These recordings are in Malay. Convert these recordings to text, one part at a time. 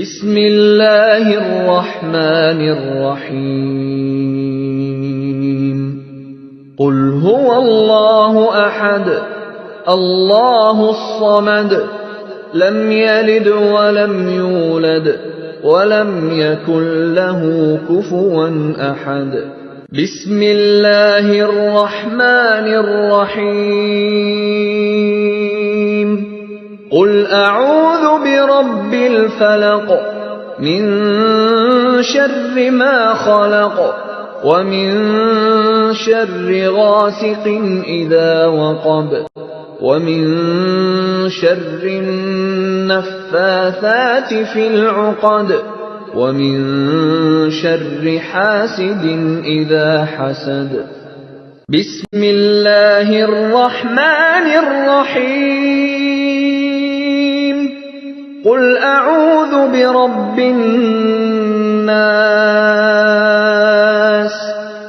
بسم الله الرحمن الرحيم قل هو الله أحد الله الصمد لم يلد ولم يولد ولم يكن له كفوا أحد بسم الله الرحمن الرحيم قل أعوذ برب الفلق من شر ما خلق ومن شر غاسق إذا وقب ومن شر النفاثات في العقد ومن شر حاسد إذا حسد بسم الله الرحمن الرحيم قل أعوذ برب الناس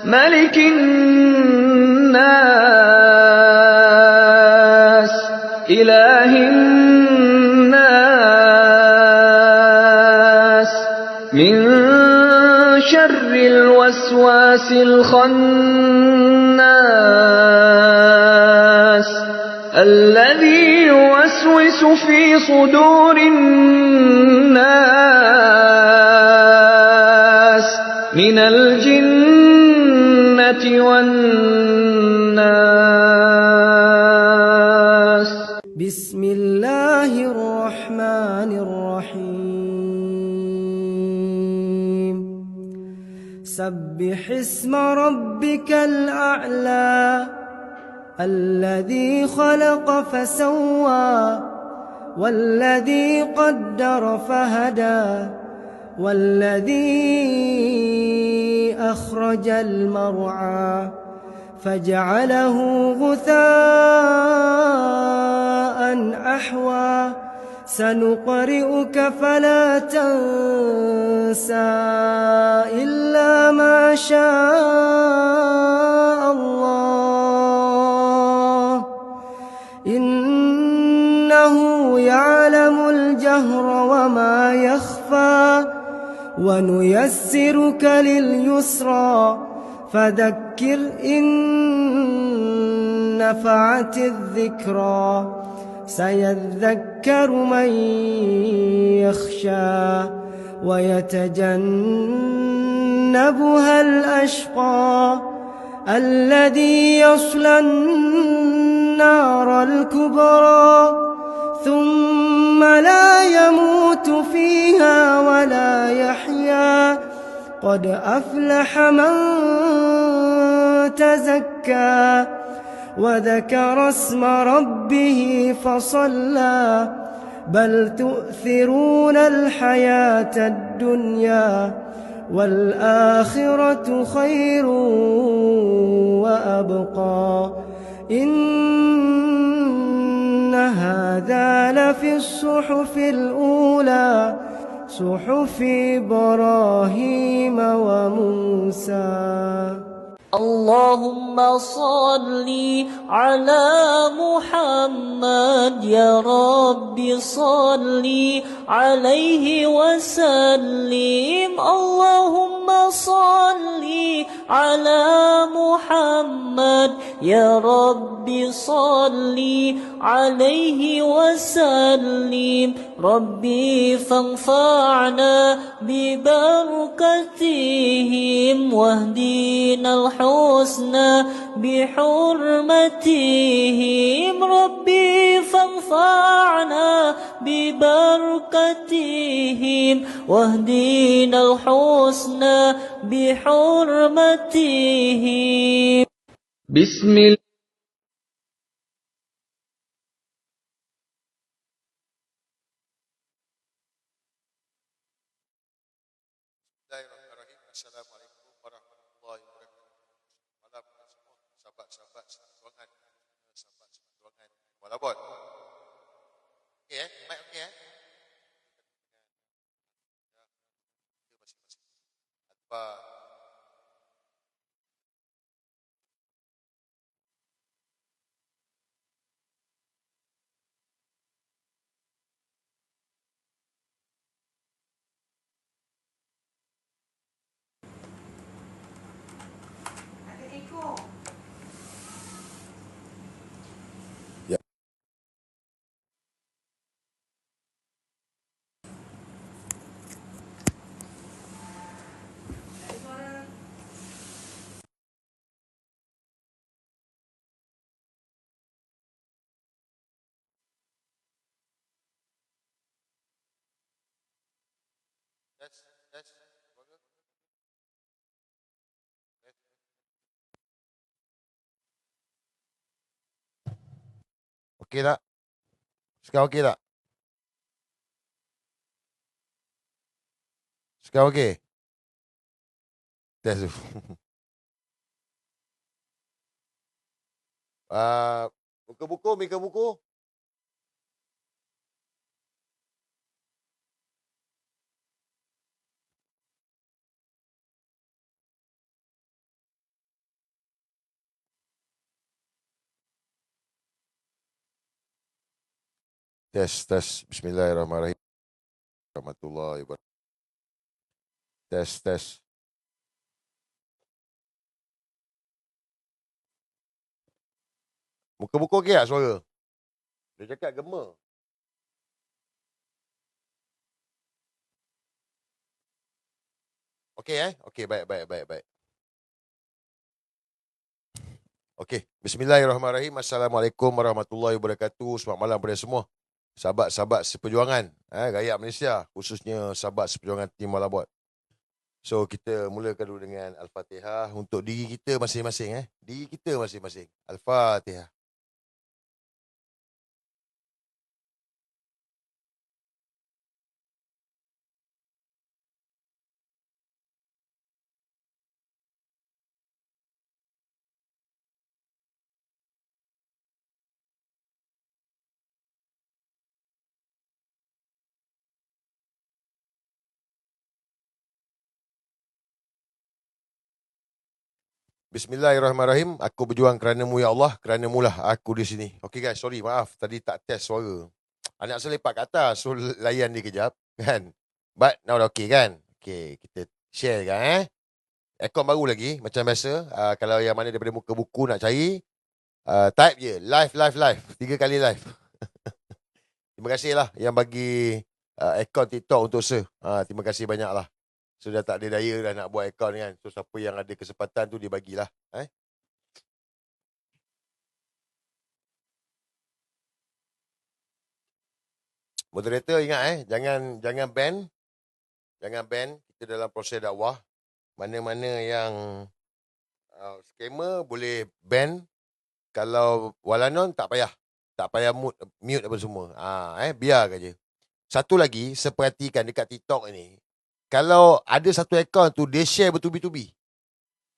ملك الناس إله الناس من شر الوسواس الخناس الذي يوسوس في صدور الناس من الجنة والناس بسم الله الرحمن الرحيم سبح اسم ربك الأعلى الذي خلق فسوى والذي قدر فهدى والذي أخرج المرعى فجعله غثاء أحوى سنقرئك فلا تنسى إلا ما شاء الله إنه يعلم الجهر وما يخفى ونيسرك لليسرى فذكر إن نفعت الذكرى سيذكر من يخشى ويتجنبها الأشقى الذي يصلى النار الكبرى ثم لا يموت فيها ولا يحيا قد أفلح من تزكى وذكر اسم ربه فصلى بل تؤثرون الحياة الدنيا والآخرة خير وأبقى إن هذا لفي الصحف الأولى صحف إبراهيم وموسى اللهم صل على محمد يا رب صل عليه وسلم اللهم صل على محمد يا رب صل عليه وسلم ربي فانفعنا ببركتهم واهدنا الحسنى بحرمتهم ربي فانفعنا ببركتهم واهدنا الحسنى بحرمتهم بسم الله Assalamualaikum warahmatullahi wabarakatuh. Malam semua sahabat-sahabat seruangan, sahabat seruangan Walabot. Okey mic okey masing-masing. Apa Test. Suara. Test. Okey tak? Sekarang okey tak? Sekarang okey? Test tu. Buka buku. Tes. Bismillahirrahmanirrahim. Warahmatullahi wabarakatuh. Tes. Muka buku okey tak suara? Dia cakap gema. Okey Okey, baik. Okey, bismillahirrahmanirrahim. Assalamualaikum warahmatullahi wabarakatuh. Selamat malam kepada semua. Sahabat-sahabat seperjuangan rakyat Malaysia, khususnya sahabat seperjuangan tim Malabot. So, kita mulakan dulu dengan Al-Fatihah untuk diri kita masing-masing. Diri kita masing-masing. Al-Fatihah. Bismillahirrahmanirrahim. Aku berjuang kerana-Mu ya Allah, kerana-Mu lah aku di sini. Okey guys, sorry, maaf tadi tak test suara. Anak saya lepak kat atas, so layan dia kejap kan. But now dah okey kan? Okey, kita share kan Aircon baru lagi macam biasa. Kalau yang mana daripada muka buku nak cari, type je live. 3 kali live. Terima kasih lah yang bagi akaun TikTok untuk terima kasih banyak lah. Sudah tak ada daya dah nak buat akaun kan. So siapa yang ada kesempatan tu dia bagilah. Moderator ingat jangan ban. Jangan ban. Kita dalam proses dakwah. Mana-mana yang scammer boleh ban. Kalau walanon tak payah. Tak payah mute apa semua. Biar je. Satu lagi, seperhatikan dekat TikTok ni. Kalau ada satu akaun tu, dia share bertubi-tubi.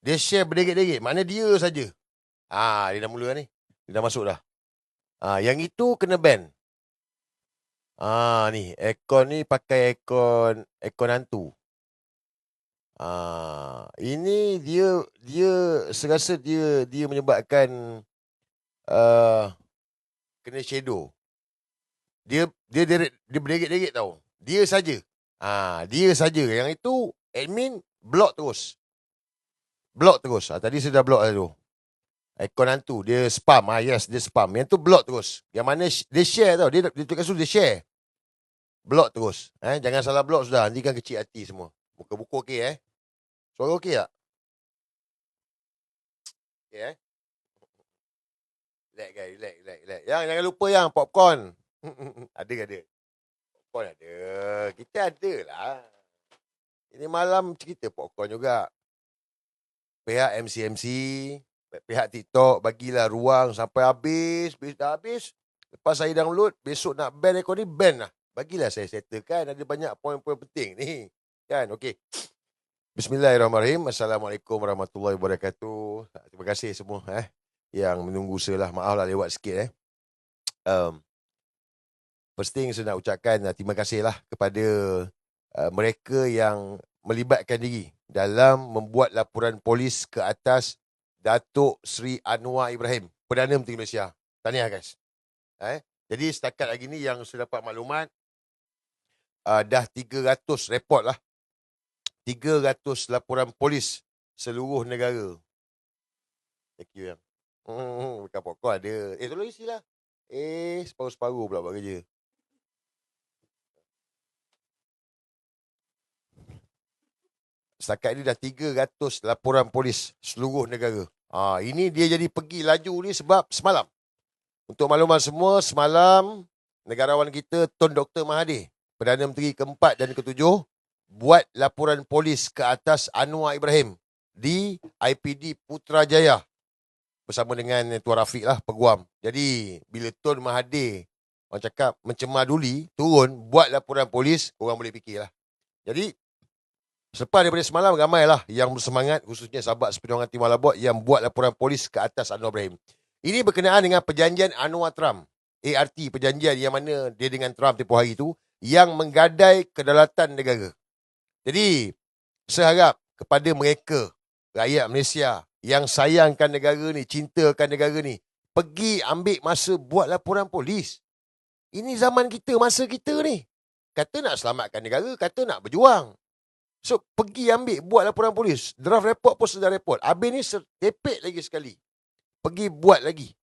Dia share berdegit-degit. Mana dia saja. Dia dah mula ni. Dia dah masuk dah. Yang itu kena ban. Ni. Akaun ni pakai akaun hantu. Ini dia serasa dia menyebabkan kena shadow. Dia berdegit-degit tau. Dia saja. Dia saja. Yang itu admin block terus. Tadi saya dah block tu. Akaun hantu. Dia spam. Yes, dia spam. Yang tu block terus. Yang mana dia share tau. Dia tukar suruh dia share. Block terus. Jangan salah block sudah. Nanti kan kecil hati semua. Muka buku okey Suara okey tak? Okey Relax. Jangan lupa popcorn. Ada. Popcorn ada. Kita ada lah. Ini malam cerita popcorn juga. Pihak MC, pihak TikTok bagilah ruang sampai habis. Dah habis. Lepas saya download, besok nak ban rekod ni, ban lah. Bagilah saya settlekan. Ada banyak poin-poin penting ni. Kan? Okey. Bismillahirrahmanirrahim. Assalamualaikum warahmatullahi wabarakatuh. Terima kasih semua yang menunggu saya lah. Maaf lah lewat sikit First thing saya nak ucapkan terima kasih lah kepada mereka yang melibatkan diri dalam membuat laporan polis ke atas Datuk Seri Anwar Ibrahim, Perdana Menteri Malaysia. Tahniah guys. Jadi setakat lagi ni yang saya dapat maklumat dah 300 report lah. 300 laporan polis seluruh negara. Thank you yang. Bukan popcorn ada. Tolong isilah. Separuh-separuh pula buat kerja. Setakat ini dah 300 laporan polis seluruh negara. Ini dia jadi pergi laju ni sebab semalam. Untuk makluman semua, semalam negarawan kita Tun Dr. Mahathir, Perdana Menteri keempat dan ketujuh, buat laporan polis ke atas Anwar Ibrahim di IPD Putrajaya bersama dengan Tuan Rafiq lah, peguam. Jadi, bila Tun Mahathir, orang cakap mencemar Duli, turun, buat laporan polis, korang boleh fikir lah. Jadi, selepas daripada semalam, ramailah yang bersemangat, khususnya sahabat sepenuhangan Tim Malabot yang buat laporan polis ke atas Anwar Ibrahim. Ini berkenaan dengan perjanjian Anwar Trump. ART, perjanjian yang mana dia dengan Trump tempoh hari itu, yang menggadai kedaulatan negara. Jadi, saya harap kepada mereka, rakyat Malaysia, yang sayangkan negara ni, cintakan negara ni, pergi ambil masa buat laporan polis. Ini zaman kita, masa kita ni. Kata nak selamatkan negara, kata nak berjuang. So, pergi ambil, buat laporan polis. Draft report pun sudah report. Habis ni tepek lagi sekali. Pergi buat lagi.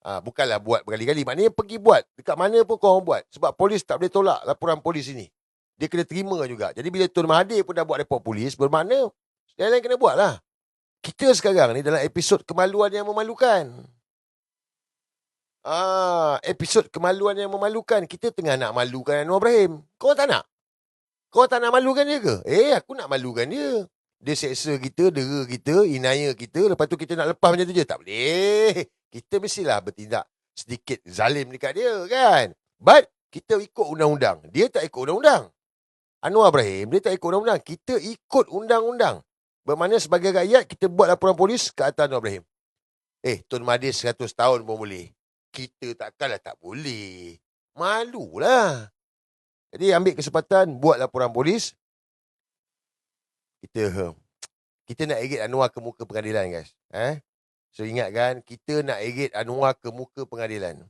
Bukanlah buat berkali-kali. Maknanya pergi buat. Dekat mana pun korang buat. Sebab polis tak boleh tolak laporan polis ini. Dia kena terima juga. Jadi bila Tun Mahathir pun dah buat report polis, bermakna yang lain kena buat lah. Kita sekarang ni dalam episod kemaluan yang memalukan. Episod kemaluan yang memalukan. Kita tengah nak malukan Anwar Ibrahim. Korang tak nak? Korang tak nak malukan dia ke? Aku nak malukan dia. Dia seksa kita, dera kita, inaya kita. Lepas tu kita nak lepas macam tu je. Tak boleh. Kita mestilah bertindak sedikit zalim dekat dia kan. But kita ikut undang-undang. Dia tak ikut undang-undang. Anwar Ibrahim, dia tak ikut undang-undang. Kita ikut undang-undang. Bermakna sebagai rakyat, kita buat laporan polis ke atas Anwar Ibrahim. Tun Mahathir 100 tahun pun boleh. Kita takkanlah tak boleh. Malulah. Jadi ambil kesempatan, buat laporan polis. Kita nak irit Anwar ke muka pengadilan, guys. So ingatkan, kita nak irit Anwar ke muka pengadilan.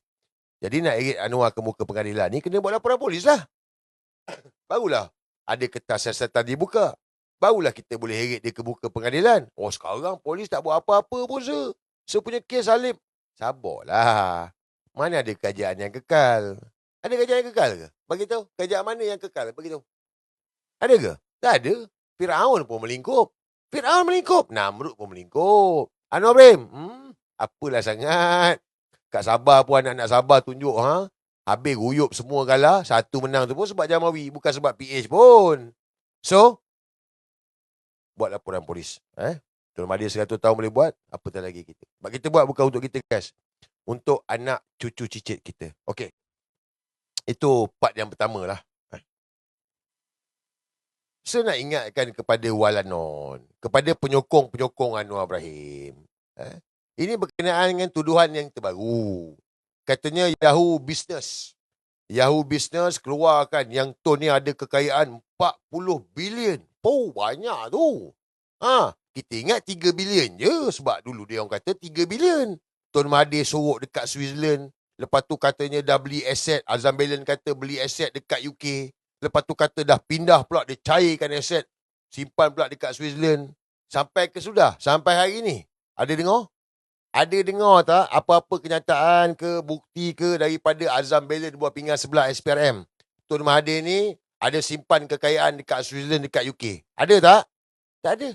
Jadi nak irit Anwar ke muka pengadilan ni, kena buat laporan polis lah. Barulah ada kertas siasatan dibuka. Barulah kita boleh heret dia ke muka pengadilan. Sekarang polis tak buat apa-apa pun, Sir. Sir punya kes Salim. Sabarlah. Mana ada kerajaan yang kekal? Ada kerajaan yang kekal ke? Bagi tahu. Kerajaan mana yang kekal? Bagi tahu. Ada ke? Tak ada. Firaun pun melingkup. Firaun melingkup. Namrud pun melingkup. Anwar Ibrahim. Apalah sangat. Kat Sabah pun anak-anak Sabah tunjuk. Habis guyup semua kalah. Satu menang tu pun sebab Jamawi. Bukan sebab PH pun. So, buat laporan polis. Tun Mahathir 100 tahun boleh buat. Apatah lagi kita. Sebab kita buat bukan untuk kita, guys. Untuk anak cucu cicit kita. Okey. Itu part yang pertama lah. Saya nak ingatkan kepada Walanon. Kepada penyokong-penyokong Anwar Ibrahim. Ini berkenaan dengan tuduhan yang terbaru. Katanya Yahoo Business. Yahoo Business keluarkan yang Tun ni ada kekayaan 40 bilion. Banyak tu. Kita ingat 3 bilion je. Sebab dulu dia orang kata 3 bilion. Tun Mahathir sorok dekat Switzerland. Lepas tu katanya dah beli aset. Azam Belen kata beli aset dekat UK. Lepas tu kata dah pindah pula. Dia cairkan aset. Simpan pula dekat Switzerland. Sampai ke sudah? Sampai hari ni. Ada dengar? Ada dengar tak apa-apa kenyataan ke, bukti ke daripada Azam Belen buat pinggan sebelah SPRM? Tun Mahathir ni ada simpan kekayaan dekat Switzerland, dekat UK. Ada tak? Tak ada.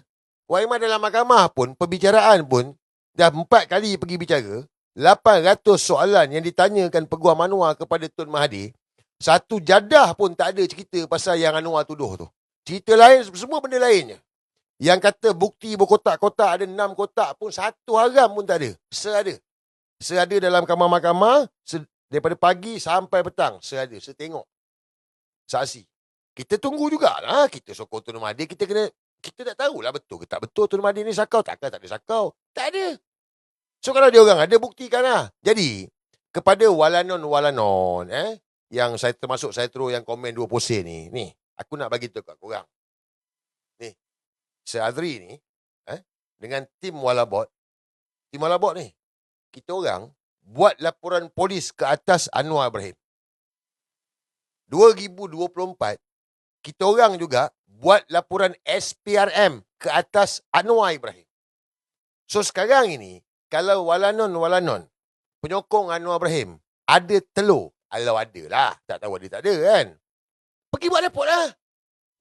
Waiman dalam mahkamah pun, perbicaraan pun, dah 4 kali pergi bicara, 800 soalan yang ditanyakan Peguam Anwar kepada Tun Mahathir, satu jadah pun tak ada cerita pasal yang Anwar tuduh tu. Cerita lain, semua benda lainnya. Yang kata bukti berkotak-kotak, ada 6 kotak pun, satu haram pun tak ada. Seada dalam kamar mahkamah, daripada pagi sampai petang. Seada, setengok. Saksi. Kita tunggu jugalah. Kita sokong Tun Mahathir, kita tak tahulah betul ke tak betul Tun Mahathir ni sakau. Takkan tak ada sakau. Tak ada. So kalau dia orang ada, buktikan lah. Jadi, kepada walanon, yang saya termasuk saya terus yang komen 2 posen ni, aku nak bagi tahu kat korang. Ni, Sir Azri ni, dengan tim Malabot ni, kita orang buat laporan polis ke atas Anwar Ibrahim. 2024, kita orang juga buat laporan SPRM ke atas Anwar Ibrahim. So sekarang ini, kalau walanon, penyokong Anwar Ibrahim, ada telur. Kalau ada lah, tak tahu ada tak ada kan. Pergi buat report lah.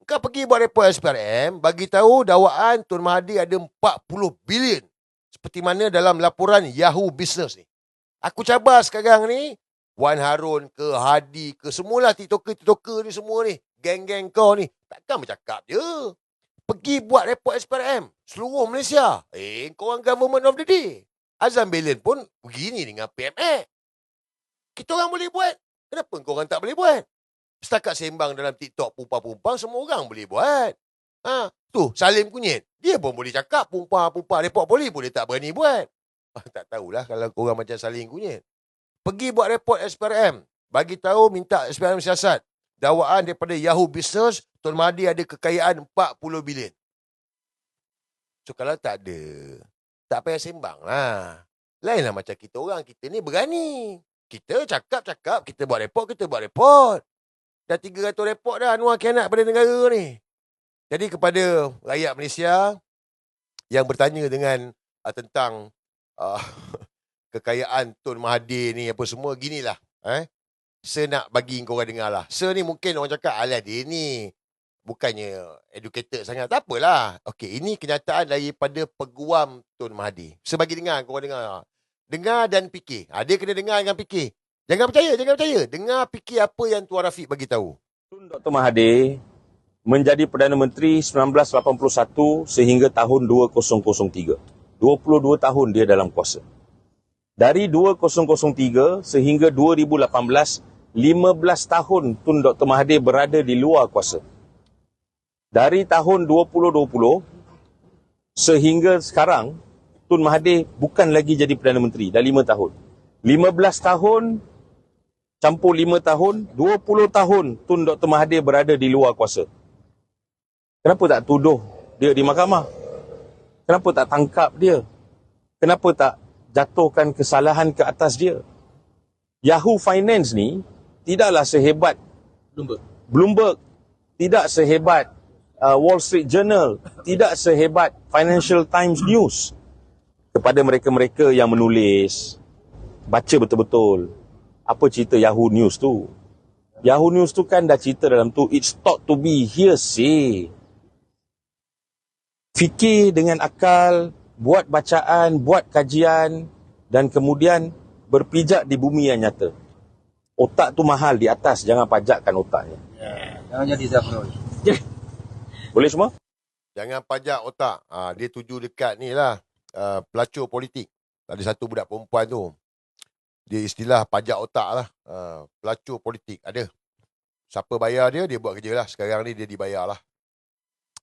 Kau pergi buat report SPRM, bagi tahu dakwaan Tun Mahathir ada 40 bilion. Seperti mana dalam laporan Yahoo Business ni. Aku cabar sekarang ni, Wan Harun ke, Hadi ke, semualah TikToker ni semua ni. Geng-geng kau ni. Takkan bercakap je. Pergi buat report SPRM. Seluruh Malaysia. Korang government of the day. Azam Belen pun begini dengan PMA. Kita orang boleh buat. Kenapa korang tak boleh buat? Setakat sembang dalam TikTok pumpang-pumpang, semua orang boleh buat. Tu, Salim Kunyit. Dia pun boleh cakap pumpang-pumpang. Report polis pun dia tak berani buat. Tak tahulah kalau korang macam Salim Kunyit. Pergi buat report SPRM. Bagi tahu minta SPRM siasat. Dakwaan daripada Yahoo Business, Tun Mahathir ada kekayaan 40 bilion. So kalau tak ada, tak payah sembang lah. Lainlah macam kita orang. Kita ni berani. Kita cakap-cakap, kita buat report. Dah 300 report dah Anwar khianat pada negara ni. Jadi kepada rakyat Malaysia yang bertanya dengan tentang kekayaan Tun Mahathir ni apa semua, ginilah. Saya nak bagi korang dengar lah. Saya ni mungkin orang cakap, alah dia ni bukannya educated sangat. Tak apalah. Okey, ini kenyataan daripada peguam Tun Mahathir. Saya bagi dengar, korang dengar. Dengar dan fikir. Dia kena dengar dengan fikir. Jangan percaya. Dengar fikir apa yang Tuan Rafiq bagi tahu. Tun Dr. Mahathir menjadi Perdana Menteri 1981 sehingga tahun 2003. 22 tahun dia dalam kuasa. Dari 2003 sehingga 2018, 15 tahun Tun Dr. Mahathir berada di luar kuasa. Dari tahun 2020 sehingga sekarang, Tun Mahathir bukan lagi jadi Perdana Menteri. Dah 5 tahun. 15 tahun campur 5 tahun, 20 tahun Tun Dr. Mahathir berada di luar kuasa. Kenapa tak tuduh dia di mahkamah? Kenapa tak tangkap dia? Kenapa tak jatuhkan kesalahan ke atas dia? Yahoo Finance ni tidaklah sehebat Bloomberg, tidak sehebat Wall Street Journal, tidak sehebat Financial Times News. Kepada mereka-mereka yang menulis, baca betul-betul apa cerita Yahoo News tu. Yahoo News tu kan dah cerita dalam tu, it's thought to be hearsay. Fikir dengan akal, buat bacaan, buat kajian dan kemudian berpijak di bumi yang nyata. Otak tu mahal di atas, jangan pajakkan otaknya. Jangan jadi Zafrul. Boleh semua? Jangan pajak otak. Dia tuju dekat ni lah. Pelacur politik. Ada satu budak perempuan tu. Dia istilah pajak otak lah. Pelacur politik. Ada. Siapa bayar dia, dia buat kerja lah. Sekarang ni dia dibayar lah.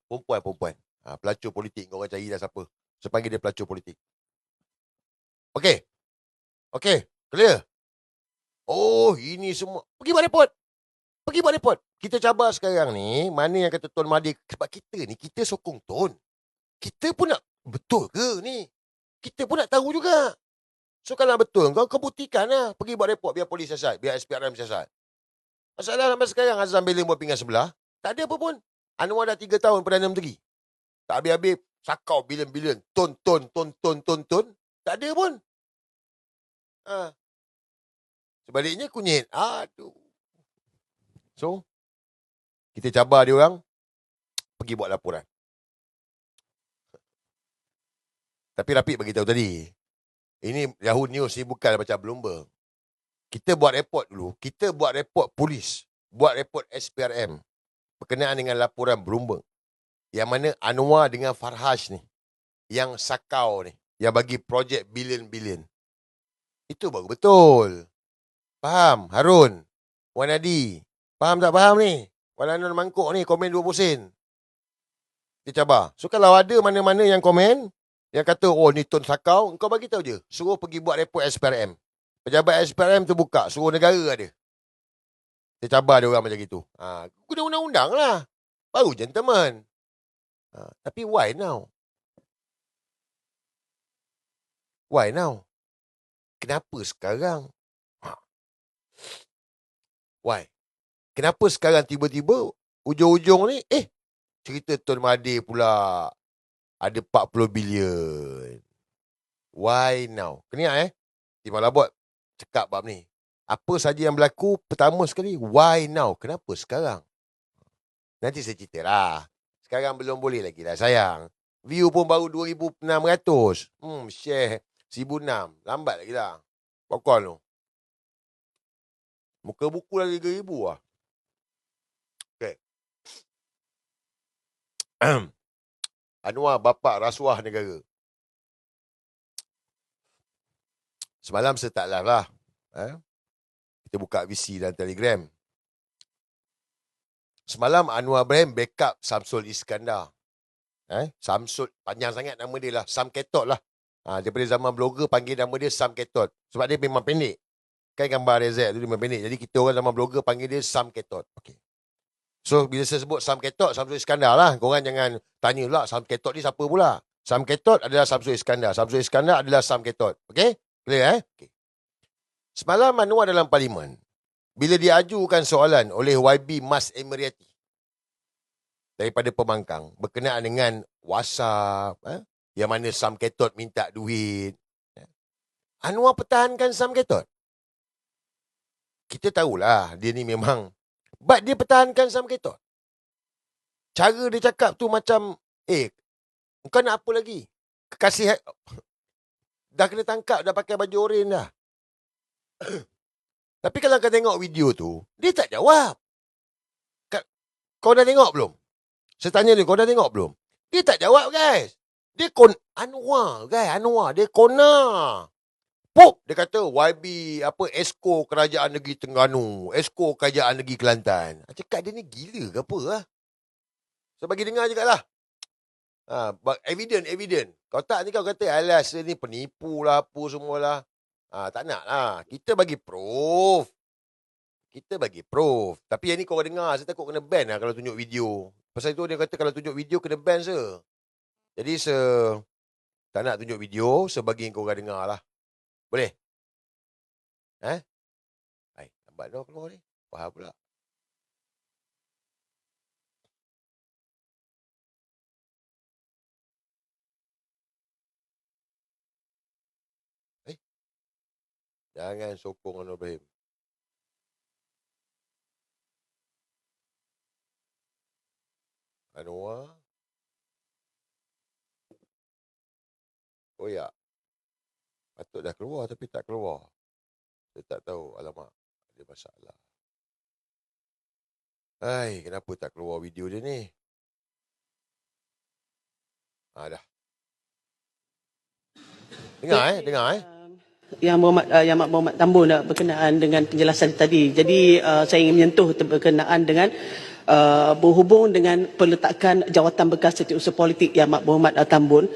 Perempuan. Pelacur politik. Korang cari lah siapa. Saya panggil dia pelacur politik. Okey. Clear? Oh, ini semua. Pergi buat report. Kita cabar sekarang ni, mana yang kata Tun Mahathir. Sebab kita ni, kita sokong Tun. Kita pun nak, betul ke ni? Kita pun nak tahu juga. So kalau betul, kau buktikan lah. Pergi buat report, biar polis siasat, biar SPRM siasat. Masalah sampai sekarang, Azam Belen buat pinggan sebelah. Tak ada apa pun. Anwar dah 3 tahun Perdana Menteri. Tak habis-habis, sakau bilion-bilion. Ton. Tak ada pun. Sebaliknya kunyit. Aduh. So, kita cabar dia orang, pergi buat laporan. Tapi Rafiq bagi tahu tadi, ini Yahoo News ni bukan macam Bloomberg. Kita buat report dulu. Kita buat report polis. Buat report SPRM. Berkenaan dengan laporan Bloomberg. Yang mana Anwar dengan Farhaj ni. Yang sakau ni. Yang bagi projek bilion-bilion. Itu baru betul. Faham? Harun? Wan Adi? Faham tak faham ni? Wan Anon Mangkuk ni komen 20 sen. Dia cabar. So kalau ada mana-mana yang komen, yang kata, oh ni Tun sakau, kau bagi tahu je. Suruh pergi buat report SPRM. Pejabat SPRM tu buka, suruh negara ada. Dia cabar dia orang macam gitu. Guna undang-undang lah. Baru gentleman. Tapi why now? Why now? Kenapa sekarang? Why? Kenapa sekarang tiba-tiba ujung-ujung ni, cerita Tun Mahathir pula ada 40 bilion. Why now? Kena Timah Labot cakap bab ni. Apa saja yang berlaku, pertama sekali, why now? Kenapa sekarang? Nanti saya cerita lah. Sekarang belum boleh lagi lah sayang. View pun baru 2,600. Share 1,600. Lambat lagi lah. Popcorn tu. Muka buku dah 3,000 lah. Okay. Anwar bapa rasuah negara. Semalam saya tak live lah. Kita buka VC dan Telegram. Semalam Anwar Ibrahim backup Samsul Iskandar. Samsul, panjang sangat nama dia lah. Sam Ketot lah. Daripada zaman blogger panggil nama dia Sam Ketot. Sebab dia memang pendek. Kan gambar Rezek tu dia memang pendek. Jadi kita orang zaman blogger panggil dia Sam Ketot. Okay. So bila saya sebut Sam Ketot, Samsul Iskandar lah. Korang jangan tanya pula Sam Ketot ni siapa pula. Sam Ketot adalah Samsul Iskandar. Samsul Iskandar adalah Sam Ketot. Okay? Clear Okay. Semalam Anwar dalam parlimen, bila diajukan soalan oleh YB Mas Emirati daripada pembangkang berkenaan dengan WhatsApp, yang mana Sam Ketot minta duit, Anwar pertahankan Sam Ketot. Kita tahulah dia ni memang, but dia pertahankan Sam Ketot. Cara dia cakap tu macam, kau nak apa lagi? Kekasih dah kena tangkap, dah pakai baju oren dah. Tapi kalau kau tengok video tu, dia tak jawab. Kau dah tengok belum? Saya tanya dia, kau dah tengok belum? Dia tak jawab, guys. Dia Anwar, guys. Anwar, dia kona. Pop, dia kata YB, Esko Kerajaan Negeri Terengganu, Esko Kerajaan Negeri Kelantan. Cakap dia ni gila ke apa lah? So, bagi dengar juga lah. Evident. Kau tak ni kau kata, alas ni penipu lah, apa semualah. Tak nak lah. Kita bagi proof. Tapi yang ni kau dengar, saya takut kena ban lah kalau tunjuk video. Pasal itu dia kata kalau tunjuk video kena ban se. Jadi tak nak tunjuk video, sebagi kau dengar lah. Boleh? Lambat dah keluar ni. Faham pula. Jangan sokong Anwar Ibrahim. Anwar. Oh ya. Patut dah keluar tapi tak keluar. Saya tak tahu. Alamak. Ada masalah. Kenapa tak keluar video dia ni? Dah. Dengar. Yang Muhammad Tambun berkenaan dengan penjelasan tadi. Jadi saya ingin menyentuh berkenaan dengan berhubung dengan peletakan jawatan bekas Setiausaha Politik Yang Amat Berhormat Tambun.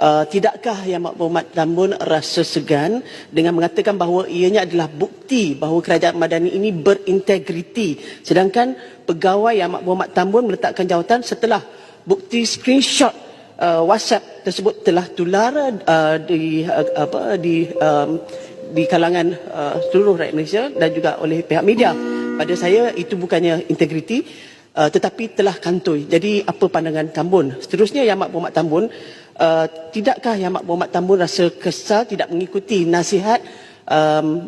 Tidakkah Yang Amat Berhormat Tambun rasa segan dengan mengatakan bahawa ianya adalah bukti bahawa kerajaan Madani ini berintegriti, sedangkan pegawai Yang Amat Berhormat Tambun meletakkan jawatan setelah bukti screenshot WhatsApp tersebut telah tular di kalangan seluruh rakyat Malaysia dan juga oleh pihak media. Pada saya itu bukannya integriti, tetapi telah kantoi. Jadi apa pandangan Tambun? Seterusnya Yang Amat Berhormat Tambun, tidakkah Yang Amat Berhormat Tambun rasa kesal tidak mengikuti nasihat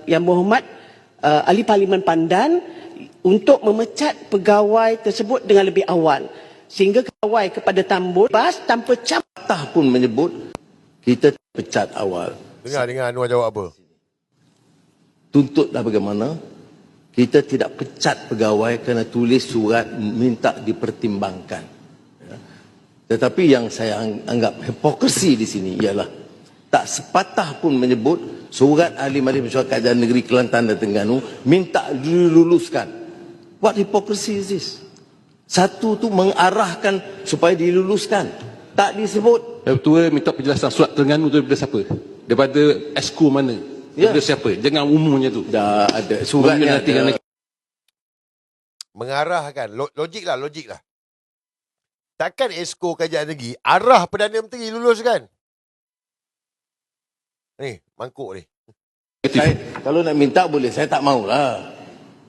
Yang Berhormat Ahli Parlimen Pandan untuk memecat pegawai tersebut dengan lebih awal, sehingga pegawai kepada Tambun pas tanpa catah pun menyebut kita pecat awal. Dengar Anwar jawab apa? Tuntutlah bagaimana kita tidak pecat pegawai kerana tulis surat minta dipertimbangkan. Tetapi yang saya anggap hipokrisi di sini ialah tak sepatah pun menyebut surat Ahli Majlis Mesyuarat Kerajaan Negeri Kelantan dan Terengganu minta diluluskan. What hypocrisy is this? Satu tu mengarahkan supaya diluluskan, tak disebut. Ketua minta penjelasan surat Terengganu tu daripada siapa? Daripada Esko mana? Daripada siapa? Jangan umumnya tu. Dah ada suratnya. Mengarahkan, logik lah. Takkan Esko Kerajaan Negeri arah Perdana Menteri luluskan? Ni, mangkuk ni. Kalau nak minta boleh, saya tak maulah.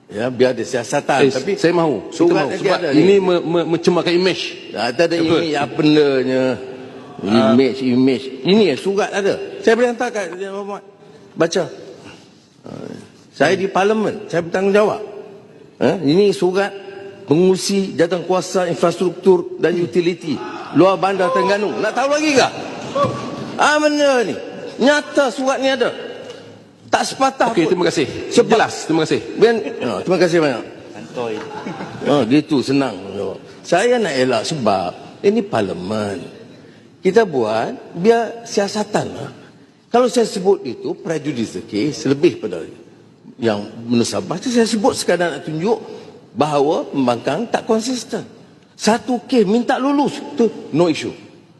Ya, biar ada siasatan. Tapi saya mahu. surat mahu. Sebab ada ini mencemarkan imej. Tak ada imej apa bendanya. Imej. Ini surat ada. Saya boleh hantar kat Yang Berhormat. Baca. Saya di parlimen, saya bertanggungjawab. Ini surat pengurusi jawatankuasa infrastruktur dan utiliti luar bandar Terengganu. Nak tahu lagi ke? Mana ni? Nyata surat ni ada. Tak sepatah Okey, terima kasih. Jelas, terima kasih. Terima kasih banyak. Gitu, senang. Saya nak elak sebab Ini parlimen. Kita buat biar siasatan lah. Kalau saya sebut itu prejudice case lebih pada yang menusabah, saya sebut sekadar nak tunjuk bahawa pembangkang tak konsisten. Satu kes minta lulus, tu no issue.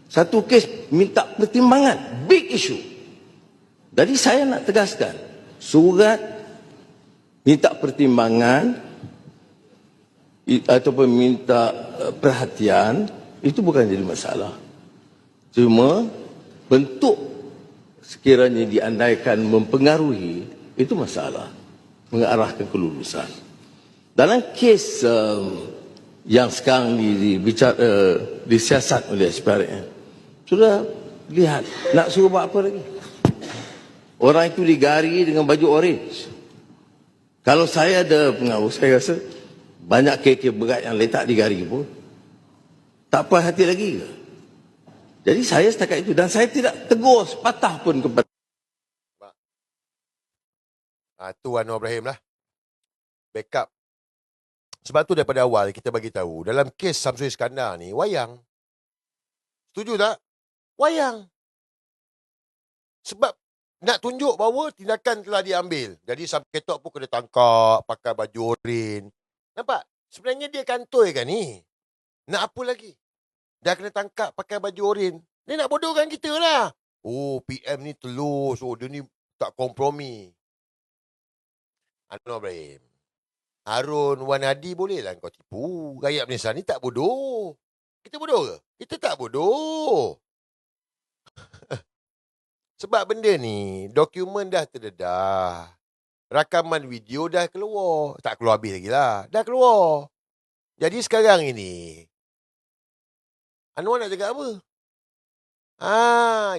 Satu kes minta pertimbangan, big issue. Jadi saya nak tegaskan, surat minta pertimbangan ataupun minta perhatian itu bukan jadi masalah. Cuma bentuk sekiranya diandaikan mempengaruhi, itu masalah, mengarahkan kelulusan. Dalam kes yang sekarang disiasat oleh SPRM, sudah lihat, nak suruh buat apa lagi? Orang itu digari dengan baju orange. Kalau saya ada pengaruh, saya rasa banyak kes berat yang letak digari pun tak puas hati lagi ke? Jadi saya setakat itu, dan saya tidak tegur sepatah pun kepada tu Anwar Ibrahim lah. Backup. Sebab tu daripada awal kita bagi tahu dalam kes Samsul Iskandar ni wayang. Setuju tak? Wayang. Sebab nak tunjuk bahawa tindakan telah diambil. Jadi Sam Ketok pun kena tangkap pakai baju oren. Nampak? Sebenarnya dia kantoi kan ni. Nak apa lagi? Dah kena tangkap pakai baju oren. Dia nak bodohkan kita lah. Oh, PM ni telus. Oh, dia ni tak kompromi. Anwar Ibrahim. Harun Wan Hadi bolehlah kau tipu. Rakyat Malaysia ni tak bodoh. Kita bodoh ke? Kita tak bodoh. Sebab benda ni, dokumen dah terdedah. Rakaman video dah keluar. Tak keluar habis lagi lah. Dah keluar. Jadi sekarang ini, Anwar nak cakap apa?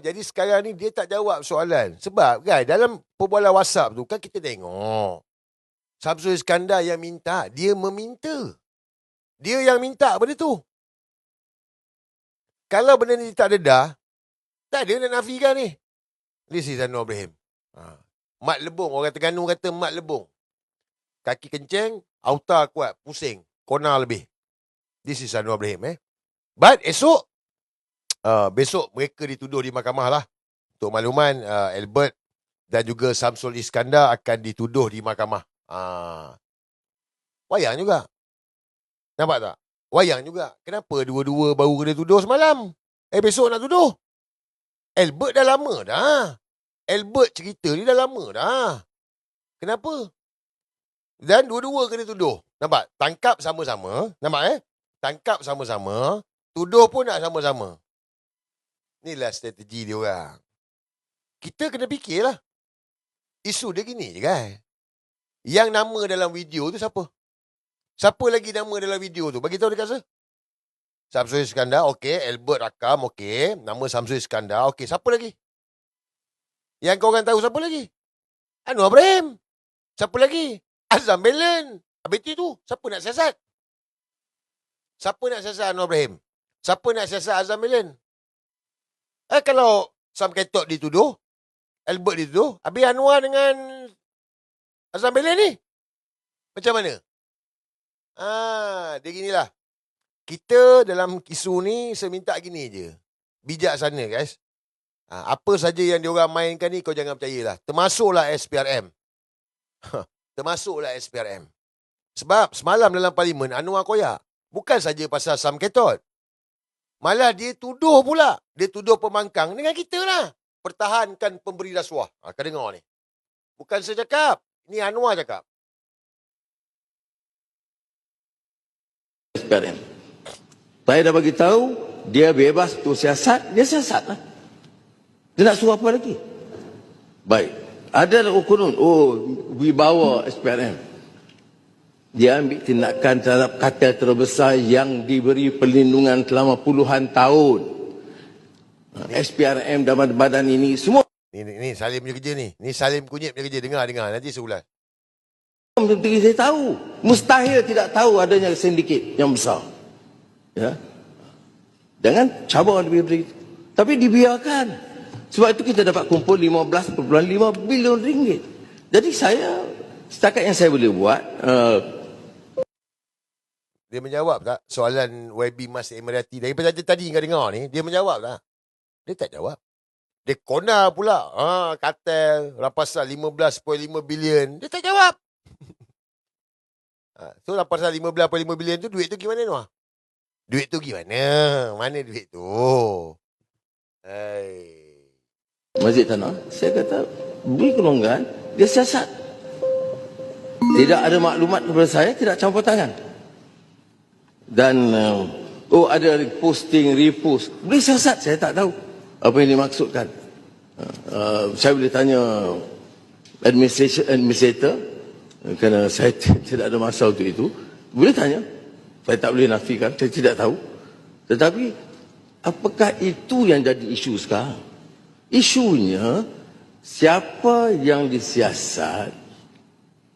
Jadi sekarang ni dia tak jawab soalan. Sebab kan dalam perbualan WhatsApp tu kan kita tengok. Samsul Iskandar yang minta, dia meminta. Dia yang minta benda tu. Kalau benda ni tak dedah, tak ada nak nafikan ni. This is Anwar Ibrahim. Mat lebung, orang Terengganu kata mat lebung. Kaki kenceng, auta kuat, pusing, kona lebih. This is Anwar Ibrahim. But esok, besok mereka dituduh di mahkamah lah. Untuk makluman, Albert dan juga Samsul Iskandar akan dituduh di mahkamah. Wayang juga. Nampak tak? Wayang juga. Kenapa dua-dua baru kena tuduh semalam? Besok nak tuduh. Albert dah lama dah. Albert cerita ni dah lama dah. Kenapa? Dan dua-dua kena tuduh. Nampak? Tangkap sama-sama. Nampak Tangkap sama-sama. Tuduh pun nak sama-sama. Inilah strategi dia orang. Kita kena fikirlah. Isu dia gini je kan. Yang nama dalam video tu siapa? Siapa lagi nama dalam video tu? Bagi tahu dekat saya. Samsul Iskandar, okey. Albert rakam, okey. Nama Samsul Iskandar, okey. Siapa lagi? Yang kau orang tahu siapa lagi? Anwar Ibrahim. Siapa lagi? Azam Belen. Habis tu, siapa nak siasat? Siapa nak siasat Anwar Ibrahim? Siapa nak siasat Azam Belen? Kalau Sam Ketok dituduh, Albert dituduh, habis Anwar dengan Azam Belen ni? Macam mana? Dia ginilah. Kita dalam isu ni, saya minta gini je. Bijaksana, guys. Apa saja yang diorang mainkan ni, kau jangan percayalah. Termasuklah SPRM. Termasuklah SPRM. Sebab semalam dalam parlimen, Anwar koyak. Bukan saja pasal Sam Ketot. Malah dia tuduh pula. Dia tuduh pembangkang dengan kita lah. Pertahankan pemberi rasuah. Kau dengar ni. Bukan saya cakap. Ini Anwar cakap. SPRM. Saya dah bagi tahu, dia bebas tu siasat, dia siasat lah. Dia nak suruh apa lagi? Baik. Ada ukurun, wibawa SPRM. Dia ambil tindakan terhadap kartel terbesar yang diberi perlindungan selama puluhan tahun. SPRM dan badan ini semua. Ni Salim punya kerja ni. Ni Salim Kunyit punya kerja. Dengar. Nanti seulas. Menteri saya tahu. Mustahil tidak tahu adanya sindiket yang besar. Ya. Jangan cabar lebih dari itu. Tapi dibiarkan. Sebab itu kita dapat kumpul 15.5 bilion ringgit. Jadi saya, setakat yang saya boleh buat, Dia menjawab tak soalan YB Mas Emirati daripada tadi kau dengar ni? Dia menjawab tak? Dia tak jawab. Dia kona pula. Kartel rampasan 15.5 bilion. Dia tak jawab. So rampasan 15.5 bilion tu, duit tu gimana Noah? Duit tu gimana? Mana duit tu? Masjid Tanah, saya kata beri golongan, dia siasat. Tidak ada maklumat kepada saya, tidak campur tangan. Dan ada posting, repost. Boleh siasat, saya tak tahu apa yang dimaksudkan. Saya boleh tanya administrator, kerana saya tidak ada masa untuk itu. Boleh tanya. Saya tak boleh nafikan, saya tidak tahu. Tetapi, apakah itu yang jadi isu sekarang? Isunya, siapa yang disiasat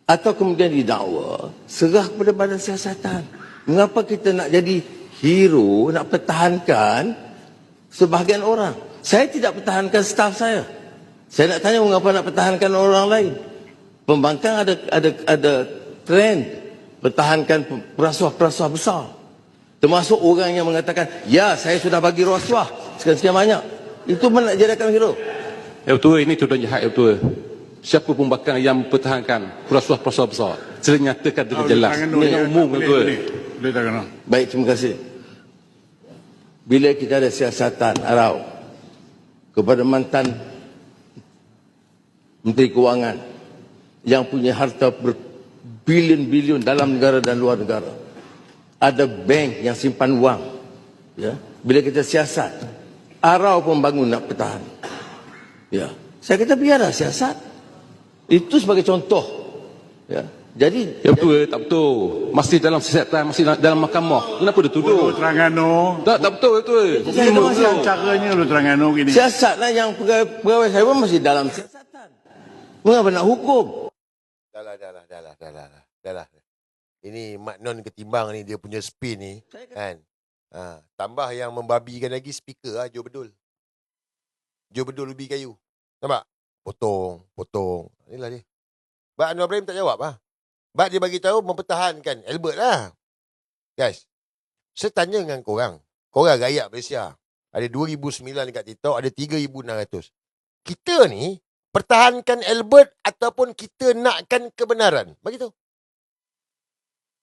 atau kemudian didakwa, serah kepada badan siasatan. Mengapa kita nak jadi hero, nak pertahankan sebahagian orang? Saya tidak pertahankan staf saya. Saya nak tanya mengapa nak pertahankan orang lain. Pembangkang ada trend pertahankan perasuah-perasuah besar. Termasuk orang yang mengatakan, ya saya sudah bagi rasuah sekian-sekian banyak. Itu mana nak jadikan hero? Ya betul, ini tuduhan jahat, ya betul. Siapa pembangkang yang mempertahankan perasuah-perasuah besar? Sila nyatakan dengan jelas. Ini umum, betul. Baik, terima kasih. Bila kita ada siasatan arau kepada mantan Menteri Kewangan yang punya harta berbilion-bilion dalam negara dan luar negara, ada bank yang simpan wang, ya. Bila kita siasat, arau pembangun nak bertahan, ya. Saya kata biarlah siasat. Itu sebagai contoh, ya. Jadi ya betul, tak betul. Masih dalam siasatan, masih dalam mahkamah. Kenapa dia tuduh? Lu Terengganu. Tak betul, betul. Ini macam caranya lu Terengganu gini. Siasatlah yang pegawai saya pun masih dalam siasatan. Mengapa nak hukum? Dah lah. Ini Mak Non ketimbang ni, dia punya spin ni, kan. Tambah yang membabikan lagi speaker Jo Bedul. Jo Bedul ubi kayu. Nampak? Potong. Inilah dia. Bak Anwar Ibrahim tak jawab Bak dia bagi tahu mempertahankan Albert lah. Guys, saya tanya dengan korang rakyat Malaysia. Ada 2,009 dekat TikTok, ada 3,600. Kita ni pertahankan Albert ataupun kita nakkan kebenaran? Bagi tahu.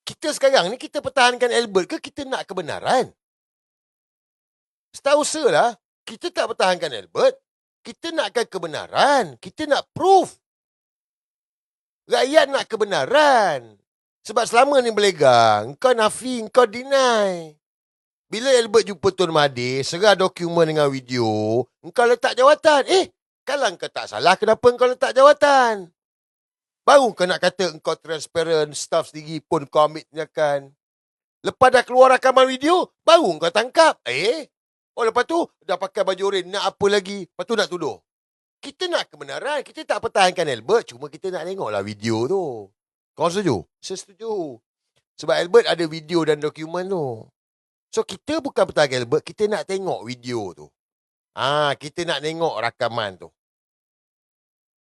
Kita sekarang ni kita pertahankan Albert ke kita nak kebenaran? Setahu saya lah, kita tak pertahankan Albert. Kita nakkan kebenaran. Kita nak proof. Rakyat nak kebenaran. Sebab selama ni berlegang, kau nafi, kau deny. Bila Albert jumpa Tun Mahathir, serah dokumen dengan video, kau letak jawatan. Kalau kau tak salah, kenapa kau letak jawatan? Baru kau nak kata kau transparent, staff sendiri pun kau ambil tindakan. Lepas dah keluar rakaman video, baru kau tangkap. Lepas tu, dah pakai baju oren, nak apa lagi? Lepas tu nak tuduh. Kita nak kebenaran, kita tak pertahankan Albert, cuma kita nak tengoklah video tu. Kau setuju? Saya setuju. Sebab Albert ada video dan dokumen tu. So, kita bukan pertahankan Albert, kita nak tengok video tu. Kita nak tengok rakaman tu.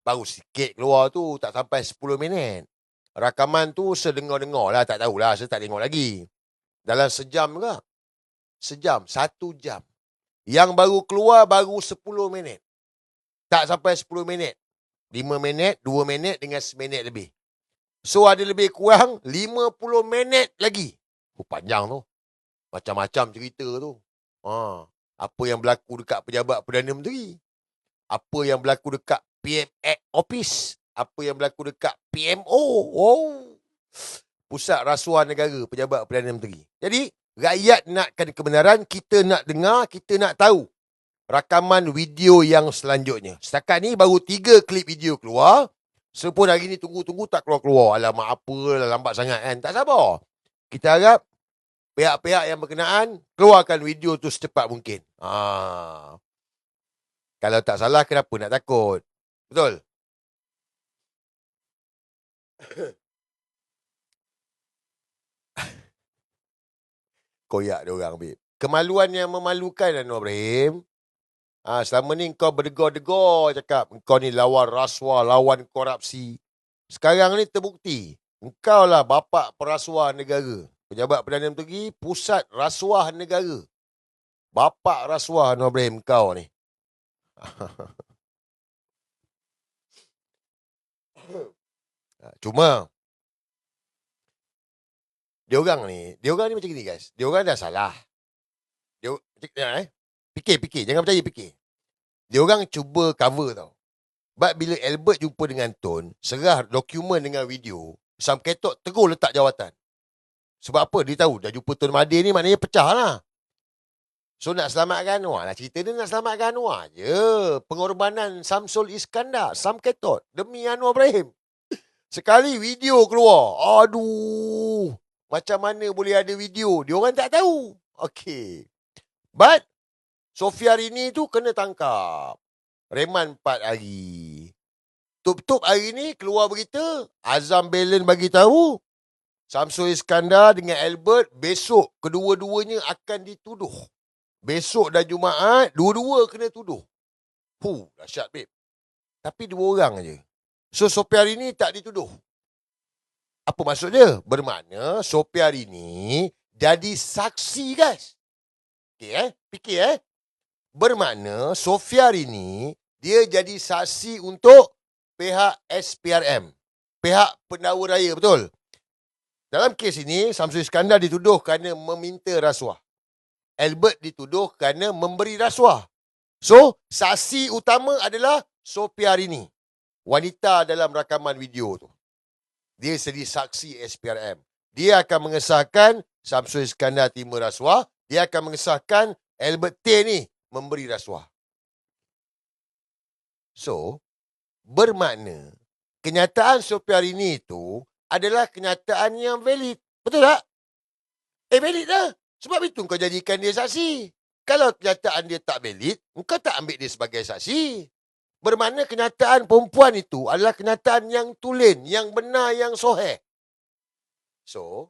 Baru sikit keluar tu, tak sampai 10 minit. Rakaman tu sedengar-dengar lah, tak tahulah, saya tak tengok lagi. Dalam sejam juga. 1 jam. Yang baru keluar, baru 10 minit. Tak sampai 10 minit. 5 minit, 2 minit dengan seminit lebih. So, ada lebih kurang 50 minit lagi. Panjang tu. Macam-macam cerita tu. Apa yang berlaku dekat pejabat Perdana Menteri. Apa yang berlaku dekat PM Office. Apa yang berlaku dekat PMO. Pusat Rasuah Negara, pejabat Perdana Menteri. Jadi, rakyat nakkan kebenaran, kita nak dengar, kita nak tahu rakaman video yang selanjutnya. Setakat ni baru 3 klip video keluar. Sepun hari ni tunggu-tunggu tak keluar-keluar. Alamak, apalah lambat sangat kan. Tak sabar. Kita harap pihak-pihak yang berkenaan keluarkan video tu secepat mungkin. Kalau tak salah, kenapa nak takut? Betul? Koyak dia orang, babe. Kemaluan yang memalukan, Anwar Ibrahim. Selama ni kau berdegar-degar cakap, kau ni lawan rasuah, lawan korupsi. Sekarang ni terbukti, engkau lah bapak perasuah negara. Pejabat Perdana Menteri Pusat Rasuah Negara. Bapak rasuah Anwar Ibrahim kau ni. Cuma diorang ni macam gini guys. Diorang dah salah. Fikir, jangan percaya fikir. Diorang cuba cover tau. Sebab bila Albert jumpa dengan Tun, serah dokumen dengan video, Sam Ketok terus letak jawatan. Sebab apa? Dia tahu dah jumpa Tun Mahathir ni maknanya pecah lah. So nak selamatkan Anwar lah. Cerita dia nak selamatkan Anwar je. Pengorbanan Samsul Iskandar, Sam Ketot demi Anwar Ibrahim. Sekali video keluar. Aduh. Macam mana boleh ada video? Dia orang tak tahu. Okay. But Sofia Rini tu kena tangkap. Reman 4 hari. Tup-tup hari ni keluar berita. Azam Belen bagi tahu. Samsul Iskandar dengan Albert besok kedua-duanya akan dituduh. Besok dah Jumaat, dua-dua kena tuduh. Dahsyat babe. Tapi 2 orang je. So Sofia Rini tak dituduh. Apa maksud dia? Bermakna Sofia Rini jadi saksi guys. Okay fikir Bermakna Sofia Rini dia jadi saksi untuk pihak SPRM. Pihak pendakwa raya, betul? Dalam kes ini, Samsul Iskandar dituduh kerana meminta rasuah. Albert dituduh kerana memberi rasuah. So, saksi utama adalah Sofia Rini. Wanita dalam rakaman video tu. Dia jadi saksi SPRM. Dia akan mengesahkan Samsul Iskandar terima rasuah. Dia akan mengesahkan Albert T ni memberi rasuah. So, bermakna kenyataan Sofia Rini itu adalah kenyataan yang valid. Betul tak? Valid dah. Sebab itu kau jadikan dia saksi. Kalau kenyataan dia tak valid, kau tak ambil dia sebagai saksi. Bermakna kenyataan perempuan itu adalah kenyataan yang tulen, yang benar, yang soheh. So,